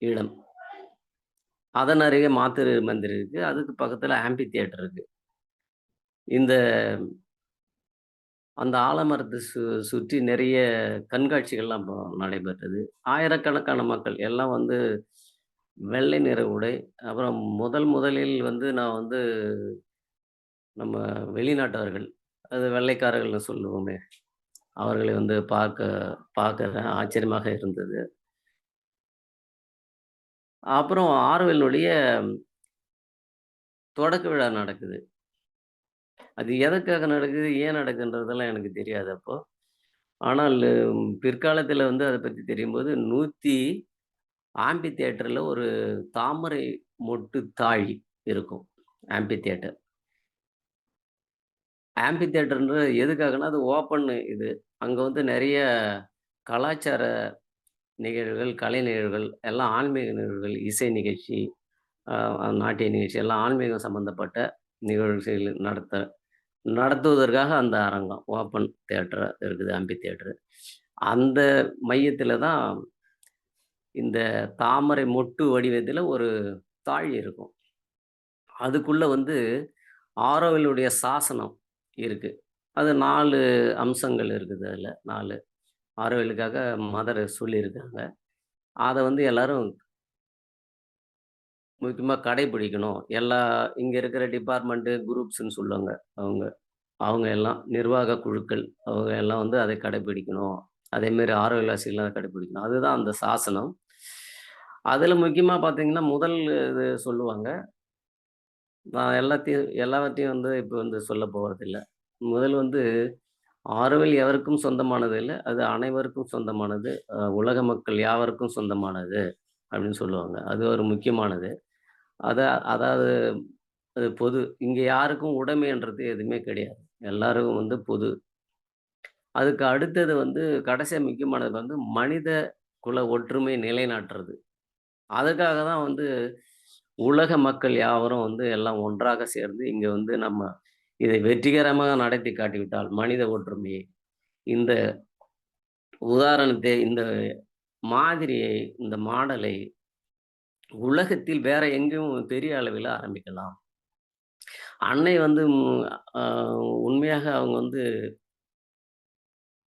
இடம். அதன் அருகே மாத்திரு மந்திர் இருக்கு. அதுக்கு பக்கத்துல ஆம்பி தியேட்டர் இருக்கு. இந்த அந்த ஆலமரத்தை சுற்றி நிறைய கண்காட்சிகள்லாம் இப்போ நடைபெற்றது. ஆயிரக்கணக்கான மக்கள் எல்லாம் வந்து வெள்ளை நிற உடை. அப்புறம் முதலில் வந்து நான் வந்து நம்ம வெளிநாட்டவர்கள், அது வெள்ளைக்காரர்கள்னு சொல்லுவோமே, அவர்களை வந்து பார்க்க ஆச்சரியமாக இருந்தது. அப்புறம் ஆரோவில்லுடைய தொடக்க விழா நடக்குது. அது எதற்காக நடக்குது, ஏன் நடக்குன்றதெல்லாம் எனக்கு தெரியாது அப்போ. ஆனால் பிற்காலத்தில வந்து அத பத்தி தெரியும்போது, ஆம்பி தியேட்டர்ல ஒரு தாமரை மொட்டு தாழி இருக்கும். ஆம்பி தியேட்டர். ஆம்பி தியேட்டர்ன்றது எதுக்காகன்னா, அது ஓப்பன் இது. அங்க வந்து நெறைய கலாச்சார நிகழ்வுகள், கலை நிகழ்வுகள், எல்லாம் ஆன்மீக நிகழ்வுகள், இசை நிகழ்ச்சி, அ நாட்டிய நிகழ்ச்சி எல்லாம் ஆன்மீகம் சம்பந்தப்பட்ட நிகழ்ச்சிகள் நடத்துவதற்காக அந்த அரங்கம் ஓப்பன் தியேட்டரா இருக்குது ஆம்பி தியேட்டரு. அந்த மையத்தில தான் இந்த தாமரை மொட்டு வடிவத்தில ஒரு தாழி இருக்கும். அதுக்குள்ள வந்து ஆரோவிலுடைய சாசனம் இருக்கு. அது 4 அம்சங்கள் இருக்குது அதுல. 4 ஆரோவிலுக்காக மதர் சொல்லியிருக்காங்க. அத வந்து எல்லாரும் முக்கியமா கடைபிடிக்கணும். இங்க இருக்கிற டிபார்ட்மெண்ட் குரூப்ஸ்ன்னு சொல்லுவாங்க. அவங்க அவங்க எல்லாம் நிர்வாக குழுக்கள், அவங்க எல்லாம் வந்து அதை கடைபிடிக்கணும். அதேமாரி ஆரோவில்வாசிகள்லாம் அத கடைபிடிக்கணும். அதுதான் அந்த சாசனம். அதுல முக்கியமா பார்த்தீங்கன்னா, முதல் இது சொல்லுவாங்க. நான் எல்லாவற்றையும் வந்து இப்ப வந்து சொல்லப் போவதில்ல. முதல் வந்து ஆரோவில் எவருக்கும் சொந்தமானது இல்ல. அது அனைவருக்கும் சொந்தமானது. உலக மக்கள் யாவருக்கும் சொந்தமானது அப்படின்னு சொல்லுவாங்க. அது ஒரு முக்கியமானது. அத அதாவது அது பொது. இங்க யாருக்கும் உடைமைன்றது எதுவுமே கிடையாது. எல்லாரும் வந்து பொது. அதுக்கு அடுத்தது வந்து கடைசியா முக்கியமானது வந்து மனித குல ஒற்றுமை நிலைநாட்டுறது. அதுக்காக தான் வந்து உலக மக்கள் யாவரும் வந்து எல்லாம் ஒன்றாக சேர்ந்து இங்க வந்து நம்ம இதை வெற்றிகரமாக நடத்தி காட்டிவிட்டால் மனித ஒற்றுமையை, இந்த இந்த மாதிரியை, இந்த மாடலை உலகத்தில் வேற எங்கேயும் பெரிய அளவில ஆரம்பிக்கலாம். அன்னை வந்து அ உண்மையாக அவங்க வந்து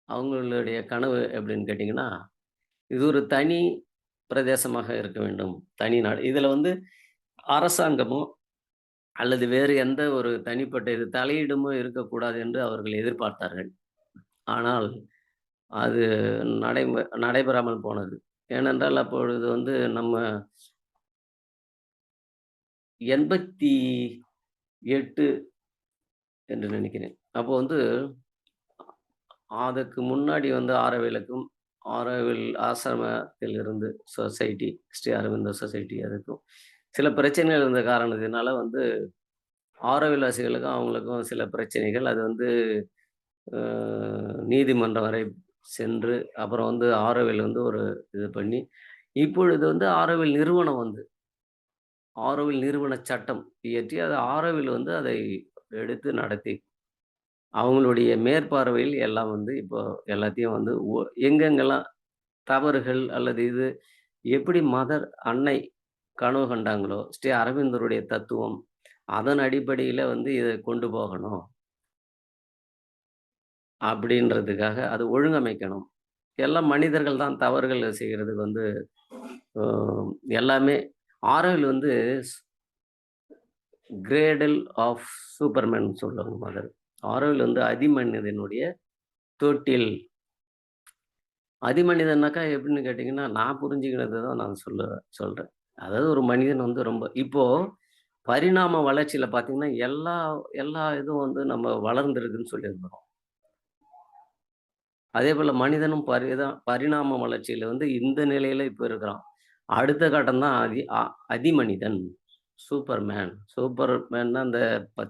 அவங்களுடைய கனவு எப்படின்னு கேட்டீங்கன்னா, இது ஒரு தனி பிரதேசமாக இருக்க வேண்டும். தனி நாடு. இதுல வந்து அரசாங்கமோ அல்லது வேறு எந்த ஒரு தனிப்பட்ட தலையீடுமோ இருக்கக்கூடாது என்று அவர்கள் எதிர்பார்த்தார்கள். ஆனால் அது நடைபெறாமல் போனது. ஏனென்றால் அப்பொழுது வந்து நம்ம 88 என்று நினைக்கிறேன். அப்போ வந்து அதுக்கு முன்னாடி வந்து ஆரோவில் ஆசிரமத்தில் இருந்து சொசைட்டி, ஸ்ரீ அரவிந்தோ சொசைட்டி அதுக்கும் சில பிரச்சனைகள் இருந்த காரணத்தினால வந்து ஆரோவில்வாசிகளுக்கும் அவங்களுக்கும் சில பிரச்சனைகள். அது வந்து அ நீதிமன்றம் வரை சென்று, அப்புறம் வந்து ஆரோவில் வந்து ஒரு இது பண்ணி, இப்பொழுது வந்து ஆரோவில் நிறுவன சட்டம் இயற்றி, அது ஆரோவில் வந்து அதை எடுத்து நடத்தி, அவங்களுடைய மேற்பார்வையில் எல்லாம் வந்து இப்போ எல்லாத்தையும் வந்து எங்கெங்கெல்லாம் தவறுகள் அல்லது இது எப்படி அன்னை கனவு கண்டாங்களோ, ஸ்ரீ அரவிந்தருடைய தத்துவம், அதன் அடிப்படையில வந்து இத கொண்டு போகணும். அப்படின்றதுக்காக அது ஒழுங்கமைக்கணும். எல்லாம் மனிதர்கள் தான் தவறுகள் செய்றதுக்கு வந்து அ எல்லாமே ஆரோவில் வந்து கிரேடல் ஆஃப் சூப்பர்மேன் சொல்லுவாங்க மதர். ஆரோவில் வந்து அதிமனிதனுடைய தொட்டில். அதிமனிதன்னாக்கா எப்படின்னு கேட்டீங்கன்னா, நான் புரிஞ்சுக்கினத தான் நான் சொல்றேன். அதாவது ஒரு மனிதன் வந்து ரொம்ப இப்போ பரிணாம வளர்ச்சியில பார்த்தீங்கன்னா, எல்லா எல்லா இதுவும் வந்து நம்ம வளர்ந்திருக்குன்னு சொல்லியிருக்கிறோம். அதேபோல மனிதனும் பரிணாம வளர்ச்சியில வந்து இந்த நிலையில இப்ப இருக்கிறான். அடுத்த கட்டம் தான் அதிமனிதன். சூப்பர்மேன். சூப்பர்மேன்னா அந்த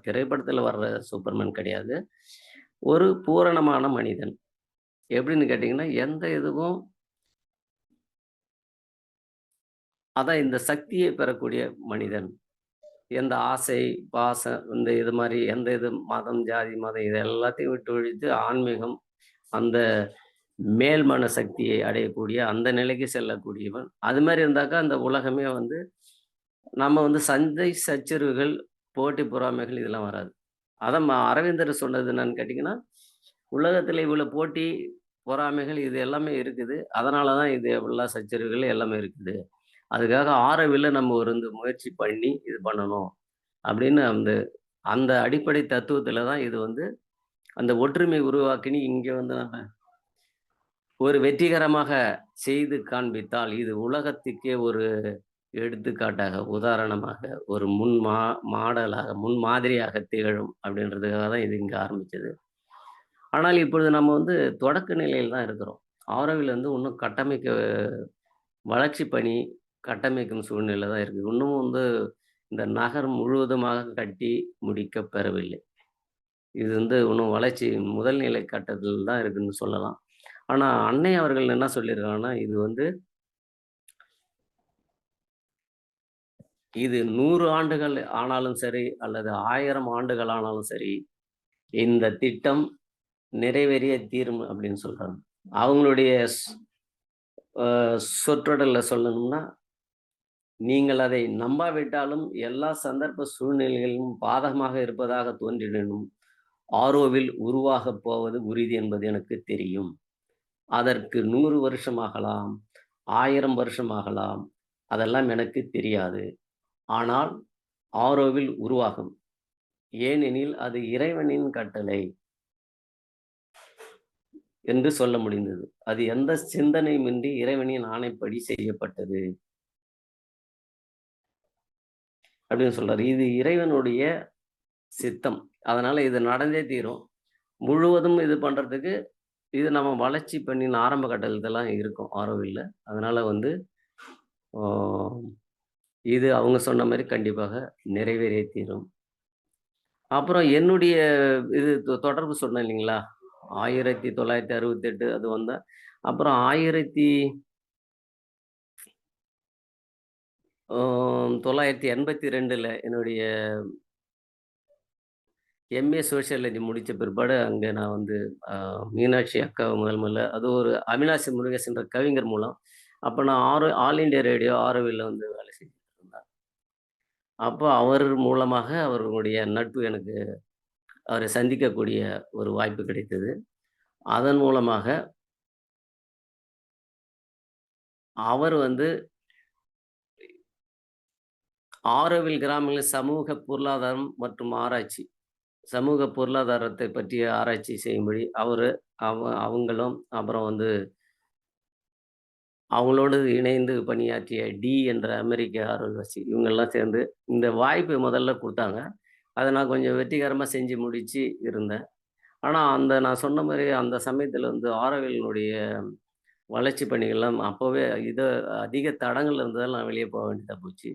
திரைப்படத்துல வர்ற சூப்பர்மேன் கிடையாது. ஒரு பூரணமான மனிதன். எப்படின்னு கேட்டீங்கன்னா, எந்த இதுவும் அதான் இந்த சக்தியை பெறக்கூடிய மனிதன். எந்த ஆசை, பாசம் இந்த இது மாரி எந்த இது மதம், ஜாதி, மதம் இது எல்லாத்தையும் விட்டு ஒழித்து ஆன்மீகம், அந்த மேல் மன சக்தியை அடையக்கூடிய அந்த நிலைக்கு செல்லக்கூடியவன். அது மாதிரி இருந்தாக்கா அந்த உலகமே வந்து நம்ம வந்து சண்டை சச்சரவுகள், போட்டி பொறாமைகள் இதெல்லாம் வராது. அதான் அரவிந்தர் சொன்னது என்னன்னு கேட்டீங்கன்னா, உலகத்துல இவ்வளவு போட்டி, பொறாமைகள் இது எல்லாமே இருக்குது. அதனால தான் இது எல்லா சச்சரவுகள் எல்லாமே இருக்குது. அதுக்காக ஆரவில்ல நம்ம ஒரு முயற்சி பண்ணி இது பண்ணணும். அப்படின்னு அந்த அந்த அடிப்படை தத்துவத்துல தான் இது வந்து அந்த ஒற்றுமை உருவாக்கினி இங்க வந்து நம்ம ஒரு வெற்றிகரமாக செய்து காண்பித்தால், இது உலகத்துக்கே ஒரு எடுத்துக்காட்டாக, உதாரணமாக, ஒரு மாடலாக, முன்மாதிரியாக திகழும் அப்படின்றதுக்காக தான் இது இங்க ஆரம்பிச்சது. ஆனால் இப்பொழுது நம்ம வந்து தொடக்க நிலையில் தான் இருக்கிறோம். ஆரோவில் வந்து இன்னும் வளர்ச்சி பணி கட்டமைக்கும் சூழ்நிலை தான் இருக்கு. இன்னமும் வந்து இந்த நகர் முழுவதுமாக கட்டி முடிக்கப் பெறவில்லை. இது வந்து இன்னும் வளர்ச்சி முதல் நிலை கட்டத்தில் தான் இருக்குன்னு சொல்லலாம். ஆனா அன்னை அவர்கள் என்ன சொல்லியிருக்காங்கன்னா, இது 100 ஆண்டுகள் ஆனாலும் சரி, அல்லது 1000 ஆண்டுகள் ஆனாலும் சரி, இந்த திட்டம் நிறைவேறியே தீரும் அப்படின்னு சொல்றாங்க. அவங்களுடைய சொற்றொடர்ல சொல்லணும்னா, நீங்கள் அதை நம்பாவிட்டாலும் எல்லா சந்தர்ப்ப சூழ்நிலைகளிலும் பாதகமாக இருப்பதாக தோன்றினும், ஆரோவில் உருவாகப் போவது உறுதி என்பது எனக்கு தெரியும். அதற்கு 100 வருஷம் ஆகலாம், 1000 வருஷம் ஆகலாம். அதெல்லாம் எனக்கு தெரியாது. ஆனால் ஆரோவில் உருவாகும். ஏனெனில் அது இறைவனின் கட்டளை என்று சொல்ல முடிந்தது. அது எந்த சிந்தனையுமின்றி இறைவனின் ஆணைப்படி செய்யப்பட்டது அப்படின்னு சொல்றாரு. இது இறைவனுடைய சித்தம். அதனால இது நடந்தே தீரும். முழுவதும் இது பண்றதுக்கு இது நம்ம வளர்ச்சி பண்ணின ஆரம்ப கட்டத்திலலாம் இருக்கும் ஆரோவில்ல. அதனால வந்து இது அவங்க சொன்ன மாதிரி கண்டிப்பாக நிறைவேறியே தீரும். அப்புறம் என்னுடைய இது தொடர்பு சொன்னேன் இல்லைங்களா, 1968 அது வந்தா. அப்புறம் 1982ல என்னுடைய எம்ஏ சோசியாலஜி முடிச்ச பிற்பாடு அங்க நான் வந்து மீனாட்சி அக்காவை முதல்ல அது ஒரு அவினாசி முருகேசன்ற கவிஞர் மூலம் அப்போ நான் ஆல் இண்டியா ரேடியோ ஆரோவில்ல வந்து வேலை செஞ்சுட்டு இருந்தேன். அப்போ அவர் மூலமாக அவர்களுடைய நட்பு எனக்கு அவரை சந்திக்கக்கூடிய ஒரு வாய்ப்பு கிடைத்தது. அதன் மூலமாக அவர் வந்து ஆரோவில் கிராமங்களில் சமூக பொருளாதாரம் மற்றும் ஆராய்ச்சி, சமூக பொருளாதாரத்தை பற்றிய ஆராய்ச்சி செய்யும்படி அவங்களும் அப்புறம் வந்து அவங்களோடு இணைந்து பணியாற்றிய டி என்ற அமெரிக்க ஆர்வலர்சி இவங்கெல்லாம் சேர்ந்து இந்த வாய்ப்பு முதல்ல கொடுத்தாங்க. அதை நான் கொஞ்சம் வெற்றிகரமாக செஞ்சு முடிச்சு இருந்தேன். ஆனால் நான் சொன்ன மாதிரி அந்த சமயத்தில் வந்து ஆரோவிலினுடைய வளர்ச்சி பணிகள்லாம் அப்போவே அதிக தடங்கள் இருந்ததால் நான் வெளியே போக வேண்டியதாக போச்சு.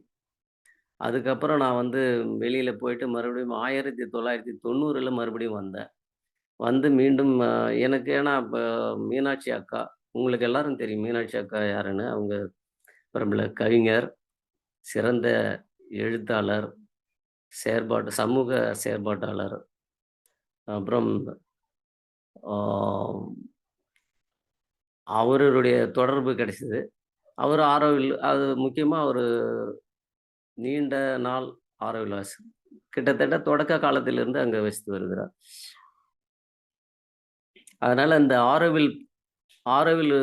அதுக்கப்புறம் நான் வந்து வெளியில் போயிட்டு மறுபடியும் 1990ல் மறுபடியும் வந்தேன். வந்து மீண்டும் எனக்கு ஏன்னா இப்போ மீனாட்சி அக்கா உங்களுக்கு எல்லாரும் தெரியும் மீனாட்சி அக்கா யாருன்னு. அவங்க பிரபல கவிஞர், சிறந்த எழுத்தாளர், சமூக செயற்பாட்டாளர். அப்புறம் அவருடைய தொடர்பு கிடைச்சது. அவர் ஆரோவில் அது முக்கியமாக ஒரு நீண்ட நாள் ஆரோவில் வாசி கிட்டத்தட்ட தொடக்க காலத்திலிருந்து அங்கே வசித்து வருகிறார். அதனால இந்த ஆரோவில்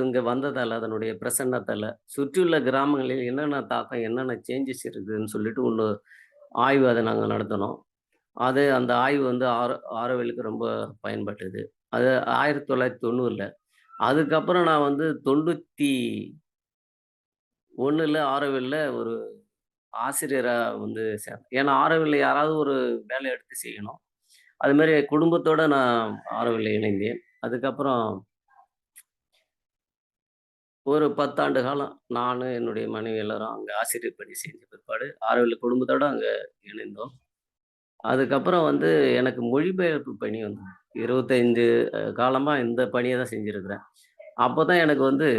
இங்கே வந்ததால் அதனுடைய பிரசன்னத்தால் சுற்றியுள்ள கிராமங்களில் என்னென்ன தாக்கம் என்னென்ன சேஞ்சஸ் இருக்குதுன்னு சொல்லிட்டு ஒன்று ஆய்வு அதை நாங்கள் நடத்தினோம். அந்த ஆய்வு வந்து ஆரோவிலுக்கு ரொம்ப பயன்பட்டது. அது 1990ல். அதுக்கப்புறம் நான் வந்து 91ல் ஆரோவில்ல ஒரு ஆசிரியராக வந்து சேர்ந்தேன். ஏன்னா ஆரோவில்ல யாராவது ஒரு வேலை எடுத்து செய்யணும். அது மாதிரி குடும்பத்தோட நான் ஆரோவில்ல இணைந்தேன். அதுக்கப்புறம் ஒரு 10 ஆண்டு காலம் நான் என்னுடைய மனைவி எல்லாரும் அங்கே ஆசிரியர் பணி செஞ்ச பிற்பாடு ஆரோவில் குடும்பத்தோடு அங்கே இணைந்தோம். அதுக்கப்புறம் வந்து எனக்கு மொழிபெயர்ப்பு பணி வந்து 25 காலமாக இந்த பணியை தான் செஞ்சுருக்கிறேன். அப்போ தான் எனக்கு வந்து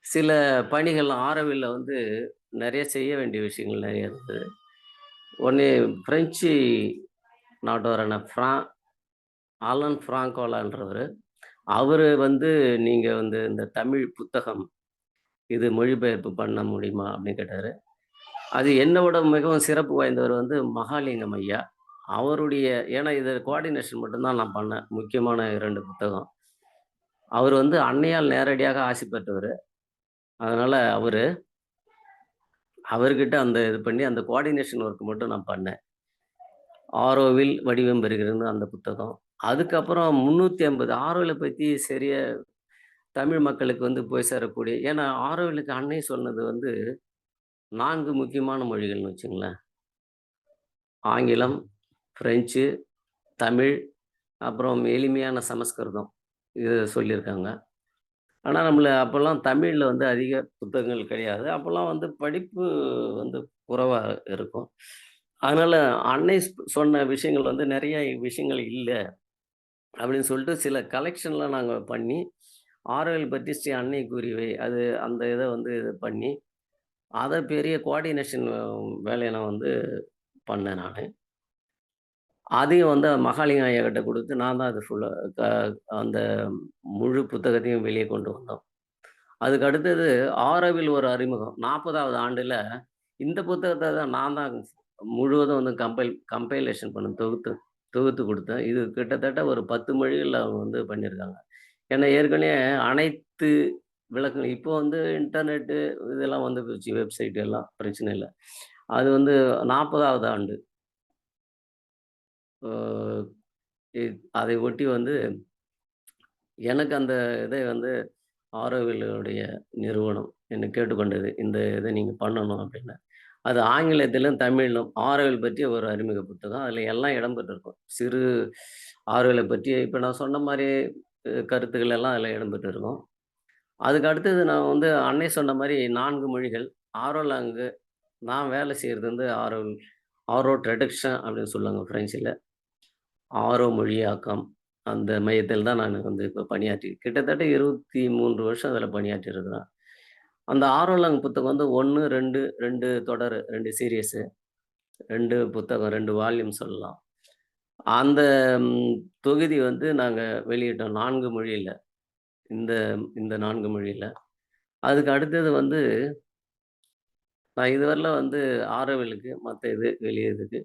சில பணிகள் ஆரோவில்ல வந்து நிறைய செய்ய வேண்டிய விஷயங்கள் நிறைய இருந்தது. ஒன்று பிரெஞ்சு நாட்டவரான ஆலன் ஃப்ராங்கோலான்றவர். அவரு வந்து நீங்க வந்து இந்த தமிழ் புத்தகம் இது மொழிபெயர்ப்பு பண்ண முடியுமா அப்படின்னு கேட்டாரு. அது என்னோட மிகவும் சிறப்பு வாய்ந்தவர் வந்து மகாலிங்கம் ஐயா. அவருடைய ஏன்னா இது கோஆர்டினேஷன் மட்டும் தான் நான் பண்ணேன். முக்கியமான 2 புத்தகம். அவர் வந்து அன்னையால் நேரடியாக ஆசி பெற்றவரு. அதனால அவர்கிட்ட அந்த இது பண்ணி அந்த கோஆர்டினேஷன் ஒர்க் மட்டும் நான் பண்ணேன். ஆரோவில் வடிவம் பெறுகிறதுன்னு அந்த புத்தகம். அதுக்கப்புறம் 350 ஆரோவில பத்தி சரியா தமிழ் மக்களுக்கு வந்து போய் சேரக்கூடிய ஏன்னா ஆரோவிலுக்கு அன்னை சொன்னது வந்து 4 முக்கியமான மொழிகள்னு வச்சுங்களேன். ஆங்கிலம், பிரெஞ்சு, தமிழ், அப்புறம் எளிமையான சமஸ்கிருதம். இது சொல்லியிருக்காங்க. ஆனா நம்மள அப்பல்லாம் தமிழ்ல வந்து அதிக புத்தகங்கள் கிடையாது. அப்பல்லாம் வந்து படிப்பு வந்து குறைவா இருக்கும். அதனால அன்னை சொன்ன விஷயங்கள் வந்து நெறைய விஷயங்கள் இல்ல. அப்படின்னு சொல்லிட்டு சில கலெக்ஷன்லாம் நாங்க பண்ணி, ஆரோவில் பற்றி ஸ்ரீ அன்னை கூறியவை அது அந்த இத வந்து இது பண்ணி, அத பெரிய கோஆர்டினேஷன் வேலைய நான் வந்து பண்ணேன் நானு. அதையும் வந்து மகாலிங்கம் ஐயா கிட்ட குடுத்து நான் தான் அது ஃபுல்லா க அந்த முழு புத்தகத்தையும் வெளிய கொண்டு வந்தோம். அதுக்கு அடுத்தது ஆரோவில் ஒரு அறிமுகம். 40வது ஆண்டுல இந்த புத்தகத்த தான் நான் தான் முழுவதும் வந்து கம்பைலேஷன் பண்ணேன். தொகுத்து தொகுத்து குடுத்தேன். இது கிட்டத்தட்ட ஒரு 10 மொழிகள்ல அவங்க வந்து பண்ணியிருக்காங்க. ஏன்னா ஏற்கனவே அனைத்து விளக்கம் இப்போ வந்து இன்டர்நெட்டு இதெல்லாம் வந்து போச்சு. வெப்சைட் எல்லாம் பிரச்சனை இல்ல. அது வந்து 40வது ஆண்டு. அ இ அதை ஒட்டி வந்து எனக்கு அந்த இதை வந்து ஆரோவிலுடைய நிறுவனம் என்ன கேட்டுக்கொண்டது. இந்த இத நீங்க பண்ணணும் அப்படின்னு. அது ஆங்கிலத்திலும், தமிழிலும் ஆரோவில் பற்றிய ஒரு அறிமுக புத்தகம். அதில எல்லாம் இடம்பெற்றிருக்கும். சிறு ஆரோவில பற்றி இப்ப நான் சொன்ன மாரி கருத்துக்கள் எல்லாம் அதில இடம்பெற்றிருக்கும். அதுக்கு அடுத்தது நான் வந்து அன்னை சொன்ன மாரி 4 மொழிகள். ஆரோலாங்கு நான் வேலை செய்றது வந்து ஆரோ ட்ரெடக்ஷன் அப்படின்னு சொல்லுவாங்க ஃப்ரெஞ்சுல. ஆரோ மொழியாக்கம். அந்த மையத்தில் தான் நான் வந்து இப்ப கிட்டத்தட்ட 23 வருஷம் அதில பணியாற்றியிருக்கிறேன். அந்த ஆரோலாங் புத்தகம் வந்து 1, 2 தொடர் 2 சீரியஸு. 2 புத்தகம் 2 வால்யூம் சொல்லலாம். அந்த ம் தொகுதி வந்து நாங்க வெளியிட்டோம் 4 மொழியில. இந்த இந்த 4 மொழியில. அதுக்கு அடுத்தது வந்து நான் இதுவரையில வந்து ஆரோவிலுக்கு மத்த இது வெளியிதுக்கு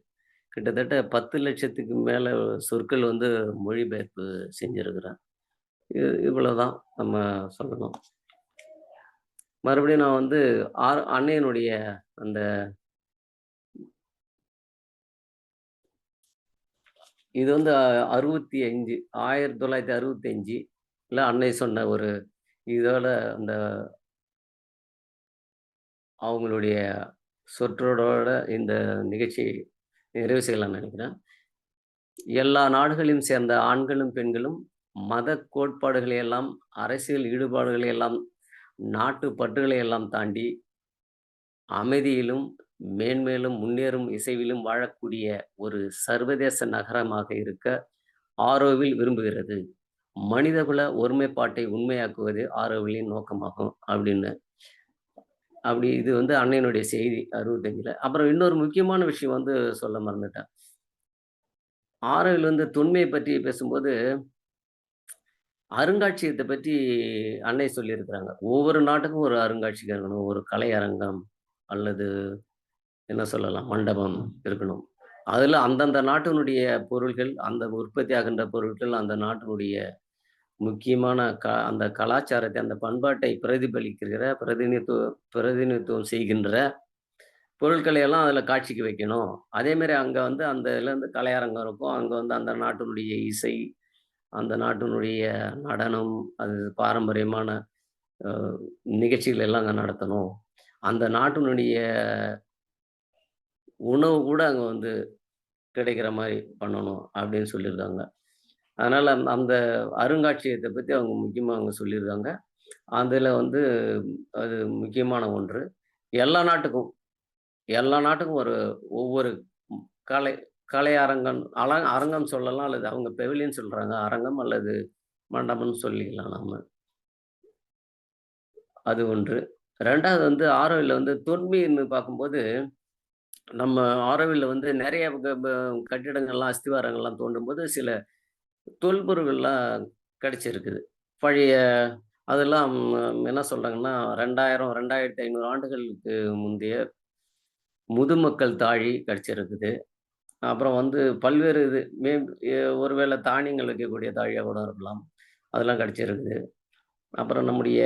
கிட்டத்தட்ட 10,00,000க்கு மேல சொற்கள் வந்து மொழிபெயர்ப்பு செஞ்சிருக்கிறேன். இவ்வளவுதான் நம்ம சொல்லணும். மறுபடியும் நான் வந்து அன்னையினுடைய அந்த இது வந்து 65 1965ல அன்னை சொன்ன ஒரு இதோட அந்த அவங்களுடைய சொற்றோடோட இந்த நிகழ்ச்சி நிறைவு செய்யலாம்னு நினைக்கிறேன். எல்லா நாடுகளையும் சேர்ந்த ஆண்களும், பெண்களும் மத கோட்பாடுகளை எல்லாம், அரசியல் ஈடுபாடுகளை எல்லாம், நாட்டு பற்றுகளை எல்லாம் தாண்டி அமைதியிலும், மேன்மேலும் முன்னேறும் இசைவிலும் வாழக்கூடிய ஒரு சர்வதேச நகரமாக இருக்க ஆரோவில் விரும்புகிறது. மனிதகுல ஒருமைப்பாட்டை உண்மையாக்குவது ஆரோவிலின் நோக்கமாகும் அப்படின்னு. அப்படி இது வந்து அன்னையினுடைய செய்தி 65ல. அப்புறம் இன்னொரு முக்கியமான விஷயம் வந்து சொல்ல மறந்துட்டேன். ஆரோவில் வந்து தொன்மைய பற்றி பேசும்போது, அருங்காட்சியகத்த பற்றி அன்னை சொல்லியிருக்கிறாங்க. ஒவ்வொரு நாட்டுக்கும் ஒரு அருங்காட்சியகம் இருக்கணும். ஒரு கலை அரங்கம் அல்லது என்ன சொல்லலாம் மண்டபம் இருக்கணும். அதுல அந்தந்த நாட்டினுடைய பொருள்கள், அந்த உற்பத்தி ஆகின்ற பொருட்கள் அந்த நாட்டினுடைய முக்கியமான அந்த கலாச்சாரத்தை, அந்த பண்பாட்டை பிரதிபலிக்கிற பிரதிநிதித்துவம் செய்கின்ற பொருட்களை எல்லாம் அதில காட்சிக்கு வைக்கணும். அதேமாரி அங்க வந்து அந்த இதுலேருந்து கலையரங்கம் இருக்கும். அங்க வந்து அந்த நாட்டினுடைய இசை, அந்த நாட்டினுடைய நடனம், அது பாரம்பரியமான அ நிகழ்ச்சிகள் எல்லாம் அங்க நடத்தணும். அந்த நாட்டினுடைய உணவு கூட அங்க வந்து கிடைக்கிற மாரி பண்ணணும் அப்படின்னு சொல்லியிருக்காங்க. அதனால அந்த அருங்காட்சியகத்த பத்தி அவங்க முக்கியமா அவங்க சொல்லியிருக்காங்க. அதுல வந்து அது முக்கியமான ஒன்று. எல்லா நாட்டுக்கும் எல்லா நாட்டுக்கும் ஒவ்வொரு கலை கலை அரங்கம் அரங்கம் சொல்லலாம் அல்லது அவங்க பெவிலியன் சொல்றாங்க. அரங்கம் அல்லது மண்டபம்னு சொல்லிக்கலாம் நம்ம. அது ஒன்று. 2வது வந்து ஆரோவில்ல வந்து தொன்மைன்னு பார்க்கும்போது, நம்ம ஆரோவில்ல வந்து நெறைய கட்டிடங்கள்லாம், அஸ்திவாரங்கள்லாம் தோண்டும்போது சில தொல்பொருள்கள்லாம் கிடைச்சிருக்குது. பழைய அதெல்லாம் என்ன சொல்றாங்கன்னா 2000, 2500 ஆண்டுகளுக்கு முந்தைய முதுமக்கள் தாழி கிடைச்சிருக்குது. அப்புறம் வந்து பல்வேறு இது ஒருவேளை தானியங்கள் வைக்கக்கூடிய தாழியா கூட இருக்கலாம். அதெல்லாம் கிடைச்சிருக்குது. அப்புறம் நம்முடைய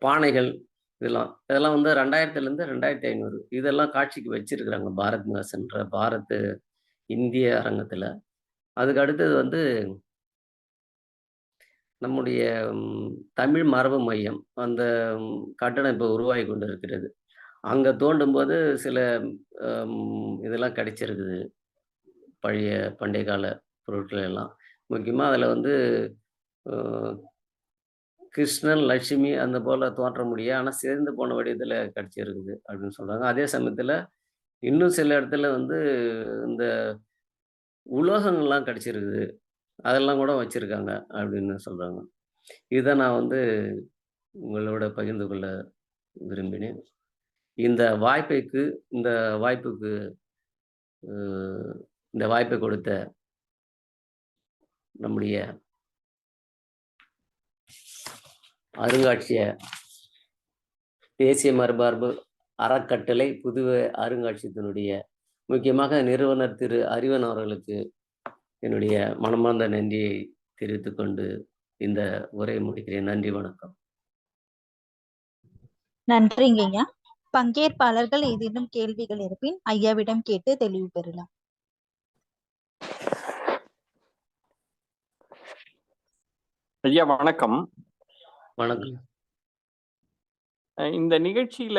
பானைகள் இதெல்லாம் வந்து 2000லேருந்து 2500 இதெல்லாம் காட்சிக்கு வச்சிருக்கிறாங்க பாரத் நிவாஸ்ன்ற பாரத் இந்திய அரங்கத்துல. அதுக்கு அடுத்தது வந்து நம்முடைய தமிழ் மரபு மையம் அந்த கட்டடம் இப்போ உருவாகி கொண்டு இருக்கிறது. அங்க தோண்டும்போது சில இதெல்லாம் கிடைச்சிருக்குது. பண்டைய கால பொருட்கள் எல்லாம். முக்கியமா அதுல வந்து அ கிருஷ்ணன், லட்சுமி அந்த போல தோற்றமுடைய ஆனா சிதைந்து போன வடிவத்துல கிடைச்சிருக்குது அப்படின்னு சொல்றாங்க. அதே சமயத்துல இன்னும் சில இடத்துல வந்து இந்த உலோகங்கள்லாம் கிடைச்சிருக்குது. அதெல்லாம் கூட வச்சிருக்காங்க அப்படின்னு சொல்றாங்க. இத நான் வந்து உங்களோட பகிர்ந்து கொள்ள விரும்பினேன். இந்த வாய்ப்புக்கு இந்த வாய்ப்புக்கு அ இந்த வாய்ப்பை கொடுத்த நம்முடைய அருங்காட்சிய தேசிய மரபு அறக்கட்டளை புதுவை அருங்காட்சியகத்தினுடைய முக்கியமாக நிறுவனர் திரு அறிவன் அவர்களுக்கு என்னுடைய மனமார்ந்த நன்றியை தெரிவித்துக் கொண்டு இந்த உரையை முடிக்கிறேன். நன்றி, வணக்கம். நன்றிங்க ஐயா. பங்கேற்பாளர்கள் ஏதேனும் கேள்விகள் இருப்பின் ஐயாவிடம் கேட்டு தெளிவு பெறலாம். ஐயா வணக்கம். வணக்கம். இந்த நிகழ்ச்சியில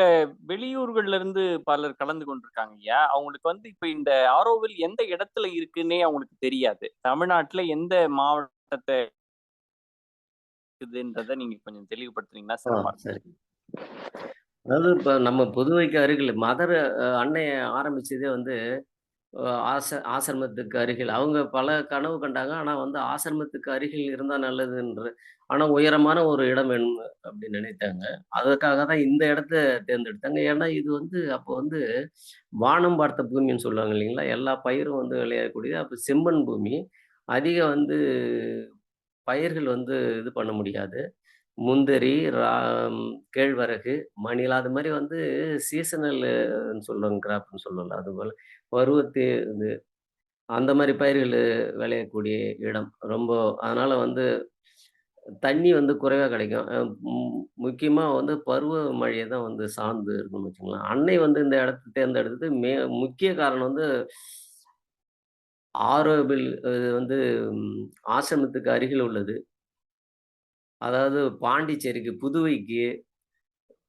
வெளியூர்கள்ல இருந்து பலர் கலந்து கொண்டிருக்காங்க ஐயா. அவங்களுக்கு வந்து இப்ப இந்த ஆரோவில் எந்த இடத்துல இருக்குன்னே அவங்களுக்கு தெரியாது. தமிழ்நாட்டுல எந்த மாவட்டத்தை இருக்குதுன்றத நீங்க கொஞ்சம் தெளிவுபடுத்துனீங்கன்னா சிறப்பா இருக்கும். சரி. அதாவது இப்ப நம்ம புதுவைக்கு அருகில் மதர் அன்னை ஆரம்பிச்சதே வந்து ஆசிரமத்துக்கு அருகில் அவங்க பல கனவு கண்டாங்க. ஆனா வந்து ஆசிரமத்துக்கு அருகில் இருந்தா நல்லதுன்று. ஆனா உயரமான ஒரு இடம் வேணும் அப்படின்னு நினைத்தாங்க. அதற்காக தான் இந்த இடத்த தேர்ந்தெடுத்தாங்க. ஏன்னா இது வந்து அப்போ வந்து வானம் பார்த்த பூமின்னு சொல்லுவாங்க இல்லைங்களா? எல்லா பயிரும் வந்து விளையக்கூடியது. அப்ப செம்மண் பூமி. அதிக வந்து பயிர்கள் வந்து இது பண்ண முடியாது. முந்திரி, கேழ்வரகு, மணிலா அது மாரி வந்து சீசனல் சொல்லுவாங்க கிராப்ன்னு சொல்லுவோம்ல. அதுபோல பருவத்து இது அந்த மாரி பயிர்கள் விளையக்கூடிய இடம். ரொம்ப அதனால வந்து தண்ணி வந்து குறைவா கிடைக்கும். முக்கியமா வந்து பருவ மழைய தான் வந்து சார்ந்து இருக்கும்னு வச்சுக்கங்களேன். அன்னை வந்து இந்த இடத்த தேர்ந்தெடுத்தது முக்கிய காரணம் வந்து ஆரோவில் இது வந்து ஆசிரமத்துக்கு அருகில் உள்ளது. அதாவது பாண்டிச்சேரிக்கு புதுவைக்கு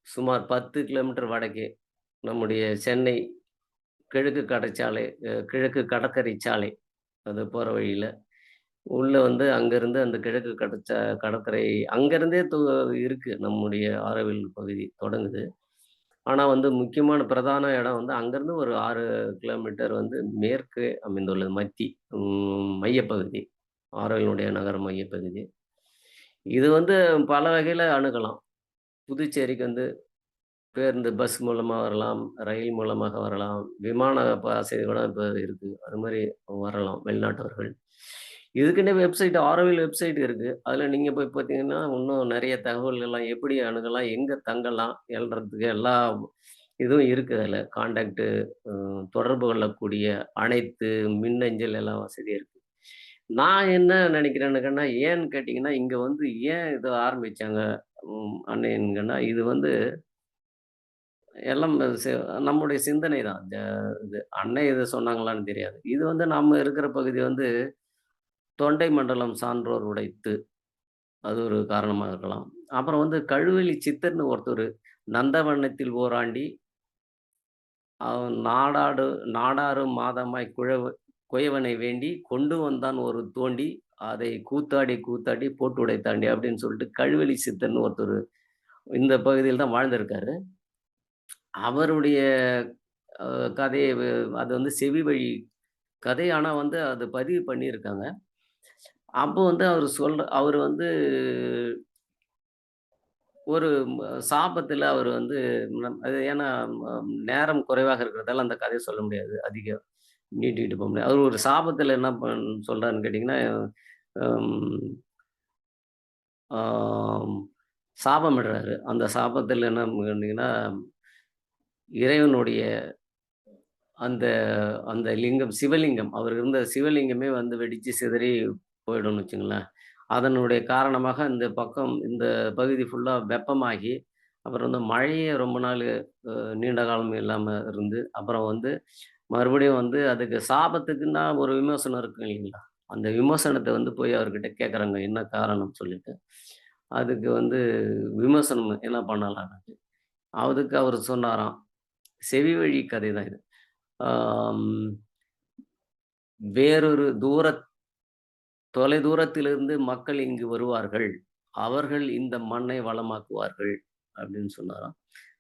சுமார் 10 கிலோமீட்டர் வடக்கே நம்முடைய சென்னை கிழக்கு கடற்சாலை கிழக்கு கடற்கரை சாலை அது போற வழியில உள்ள வந்து அங்கருந்து அந்த கிழக்கு கடற்கரை அங்கருந்தே இருக்கு நம்முடைய ஆரோவில் பகுதி தொடங்குது. ஆனா வந்து முக்கியமான பிரதான இடம் வந்து அங்கருந்து ஒரு 6 கிலோமீட்டர் வந்து மேற்கே அமைந்துள்ளது. மையப்பகுதி. ஆரோவிலுடைய நகர மையப்பகுதி. இது வந்து பல வகையில அணுகலாம். புதுச்சேரிக்கு வந்து பேருந்து பஸ் மூலமா வரலாம், ரயில் மூலமாக வரலாம், விமான வசதி கூட இப்ப இருக்கு. அது மாரி வரலாம் வெளிநாட்டவர்கள். இதுக்குன்னே வெப்சைட் ஆரோவில் வெப்சைட் இருக்கு. அதுல நீங்க போய் பார்த்தீங்கன்னா, இன்னும் நெறைய தகவல்கள்லாம் எப்படி அணுகலாம், எங்க தங்கலாம், எழ்றதுக்கு எல்லா இதுவும் இருக்கு அதுல. கான்டாக்ட் தொடர்பு கொள்ளக்கூடிய அனைத்து மின்னஞ்சல் எல்லாம் வசதி இருக்கு. நான் என்ன நெனைக்கிறேனுங்கன்னா, ஏன்னு கேட்டீங்கன்னா, இங்க வந்து ஏன் இத ஆரம்பிச்சாங்க அன்னையன்கன்னா, இது வந்து எல்லாம் நம்முடைய சிந்தனை தான். இது அன்னை இது சொன்னாங்களான்னு தெரியாது. இது வந்து நம்ம இருக்கிற பகுதி வந்து தொண்டை மண்டலம் சான்றோர் உடைத்து, அது ஒரு காரணமா இருக்கலாம். அப்புறம் வந்து கழுவெளி சித்தர்ன்னு ஒருத்தரு, நந்தவனத்தில் ஓராண்டி அவன் நாடாரும் மாதமாய் குயவனை வேண்டி கொண்டு வந்தான் ஒரு தோண்டி, அதை கூத்தாடி கூத்தாடி போட்டு உடைத்தாண்டி அப்படின்னு சொல்லிட்டு கழுவெளி சித்தர்ன்னு ஒருத்தரு இந்த பகுதியில தான் வாழ்ந்திருக்காரு. அவருடைய அ கதைய அது வந்து செவி வழி கதை. ஆனா வந்து அது பதிவு பண்ணியிருக்காங்க. அப்போ வந்து அவரு வந்து ஒரு சாபத்துல அவரு வந்து அது ஏன்னா நேரம் குறைவாக இருக்கிறதால அந்த கதைய சொல்ல முடியாது அதிகம். நீட்டிட்டு போக முடியாது. அவர் ஒரு சாபத்தில் என்ன சொல்றாருன்னு கேட்டிங்கன்னா, சாபமிடுறாரு. அந்த சாபத்தில் என்ன கேட்டிங்கன்னா, இறைவனுடைய அந்த அந்த லிங்கம் சிவலிங்கம் அவர் இருந்த சிவலிங்கமே வந்து வெடிச்சு சிதறி போயிடும்னு வச்சுங்களேன். அதனுடைய காரணமாக இந்த பக்கம் இந்த பகுதி ஃபுல்லா வெப்பமாகி, அப்புறம் வந்து மழையே ரொம்ப நாள் நீண்ட காலம் இல்லாம இருந்து, அப்புறம் வந்து மறுபடியும் வந்து அதுக்கு சாபத்துக்குன்னா ஒரு விமர்சனம் இருக்கு இல்லைங்களா? அந்த விமர்சனத்த வந்து போய் அவர்கிட்ட கேட்குறாங்க. என்ன காரணம் சொல்லிட்டு. அதுக்கு வந்து விமர்சனம் என்ன பண்ணலாம்ன்னு. அதுக்கு அவரு சொன்னாராம். செவி வழி கதை தான் இது. ஆம். வேறொரு தொலைதூரத்திலிருந்து மக்கள் இங்கு வருவார்கள். அவர்கள் இந்த மண்ணை வளமாக்குவார்கள் அப்படின்னு சொன்னாராம்.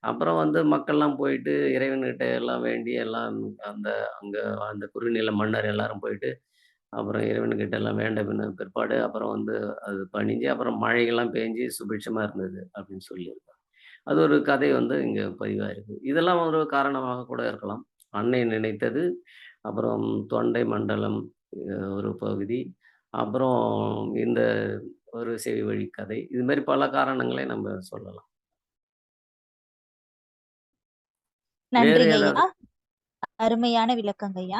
அப்புறம் வந்து மக்கள்லாம் போயிட்டு இறைவன்கிட்ட எல்லாம் வேண்டி எல்லாம் அந்த அங்க அந்த குறுநில மன்னர் எல்லாரும் போயிட்டு, அப்புறம் இறைவன்கிட்ட எல்லாம் வேண்ட பிற்பாடு அப்புறம் வந்து அது பணிஞ்சு அப்புறம் மழைகள்லாம் பேஞ்சு சுபிட்சமா இருந்தது அப்படின்னு சொல்லியிருக்காங்க. அது ஒரு கதை வந்து இங்க பதிவாயிருக்கு. இதெல்லாம் ஒரு காரணமாக கூட இருக்கலாம். அன்னை நினைத்தது, அப்புறம் தொண்டை மண்டலம் ஒரு பகுதி, அப்புறம் இந்த ஒரு செவி வழி கதை. இது மாரி பல காரணங்களை நம்ம சொல்லலாம். வேறு நன்றிங்க ஏதாவது ஐயா. அருமையான விளக்கங்க ஐயா.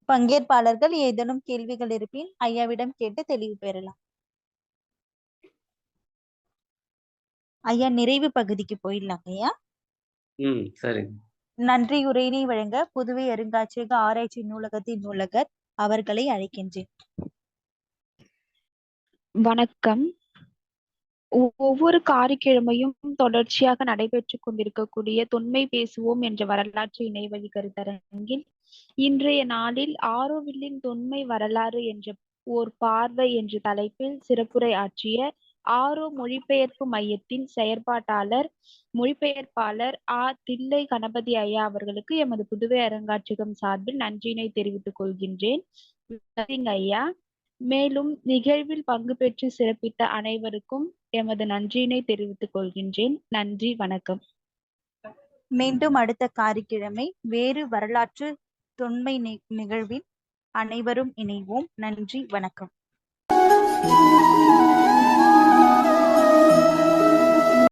பங்கேற்பாளர்கள் ஏதேனும் கேள்விகள் இருப்பின் ஐயாவிடம் கேட்டு தெளிவு பெறலாம். ஐயா, நிறைவு பகுதிக்கு போயிடலாங்க ஐயா. சரிங்க. நன்றியுரையினை வழங்க புதுவை அருங்காட்சியக ஆராய்ச்சி நூலகத்தின் நூலகர் அவர்களை அழைக்கின்றேன். வணக்கம். ஒவ்வொரு காரிக்கிழமையும் தொடர்ச்சியாக நடைபெற்றுக் கொண்டிருக்கக்கூடிய தொன்மை பேசுவோம் என்ற வரலாற்று இணையவழி கருத்தரங்கில் இன்றைய நாளில் ஆரோவில்லின் தொன்மை வரலாறு என்ற ஓர் பார்வை என்ற தலைப்பில் சிறப்புரை ஆற்றிய ஆரோ மொழிபெயர்ப்பு மையத்தின் செயற்பாட்டாளர் மொழிபெயர்ப்பாளர் தில்லை கணபதி ஐயா அவர்களுக்கு எமது புதுவை அருங்காட்சியகம் சார்பில் நன்றியினை தெரிவித்துக் கொள்கின்றேன். ஐயா, மேலும் நிகழ்வில் பங்கு பெற்று சிறப்பித்த அனைவருக்கும் எமது நன்றியினை தெரிவித்துக் கொள்கின்றேன். நன்றி, வணக்கம். மீண்டும் அடுத்த காரிக்கிழமை வேறு வரலாற்று தொன்மை நிகழ்வில் அனைவரும் இணைவோம். நன்றி, வணக்கம்.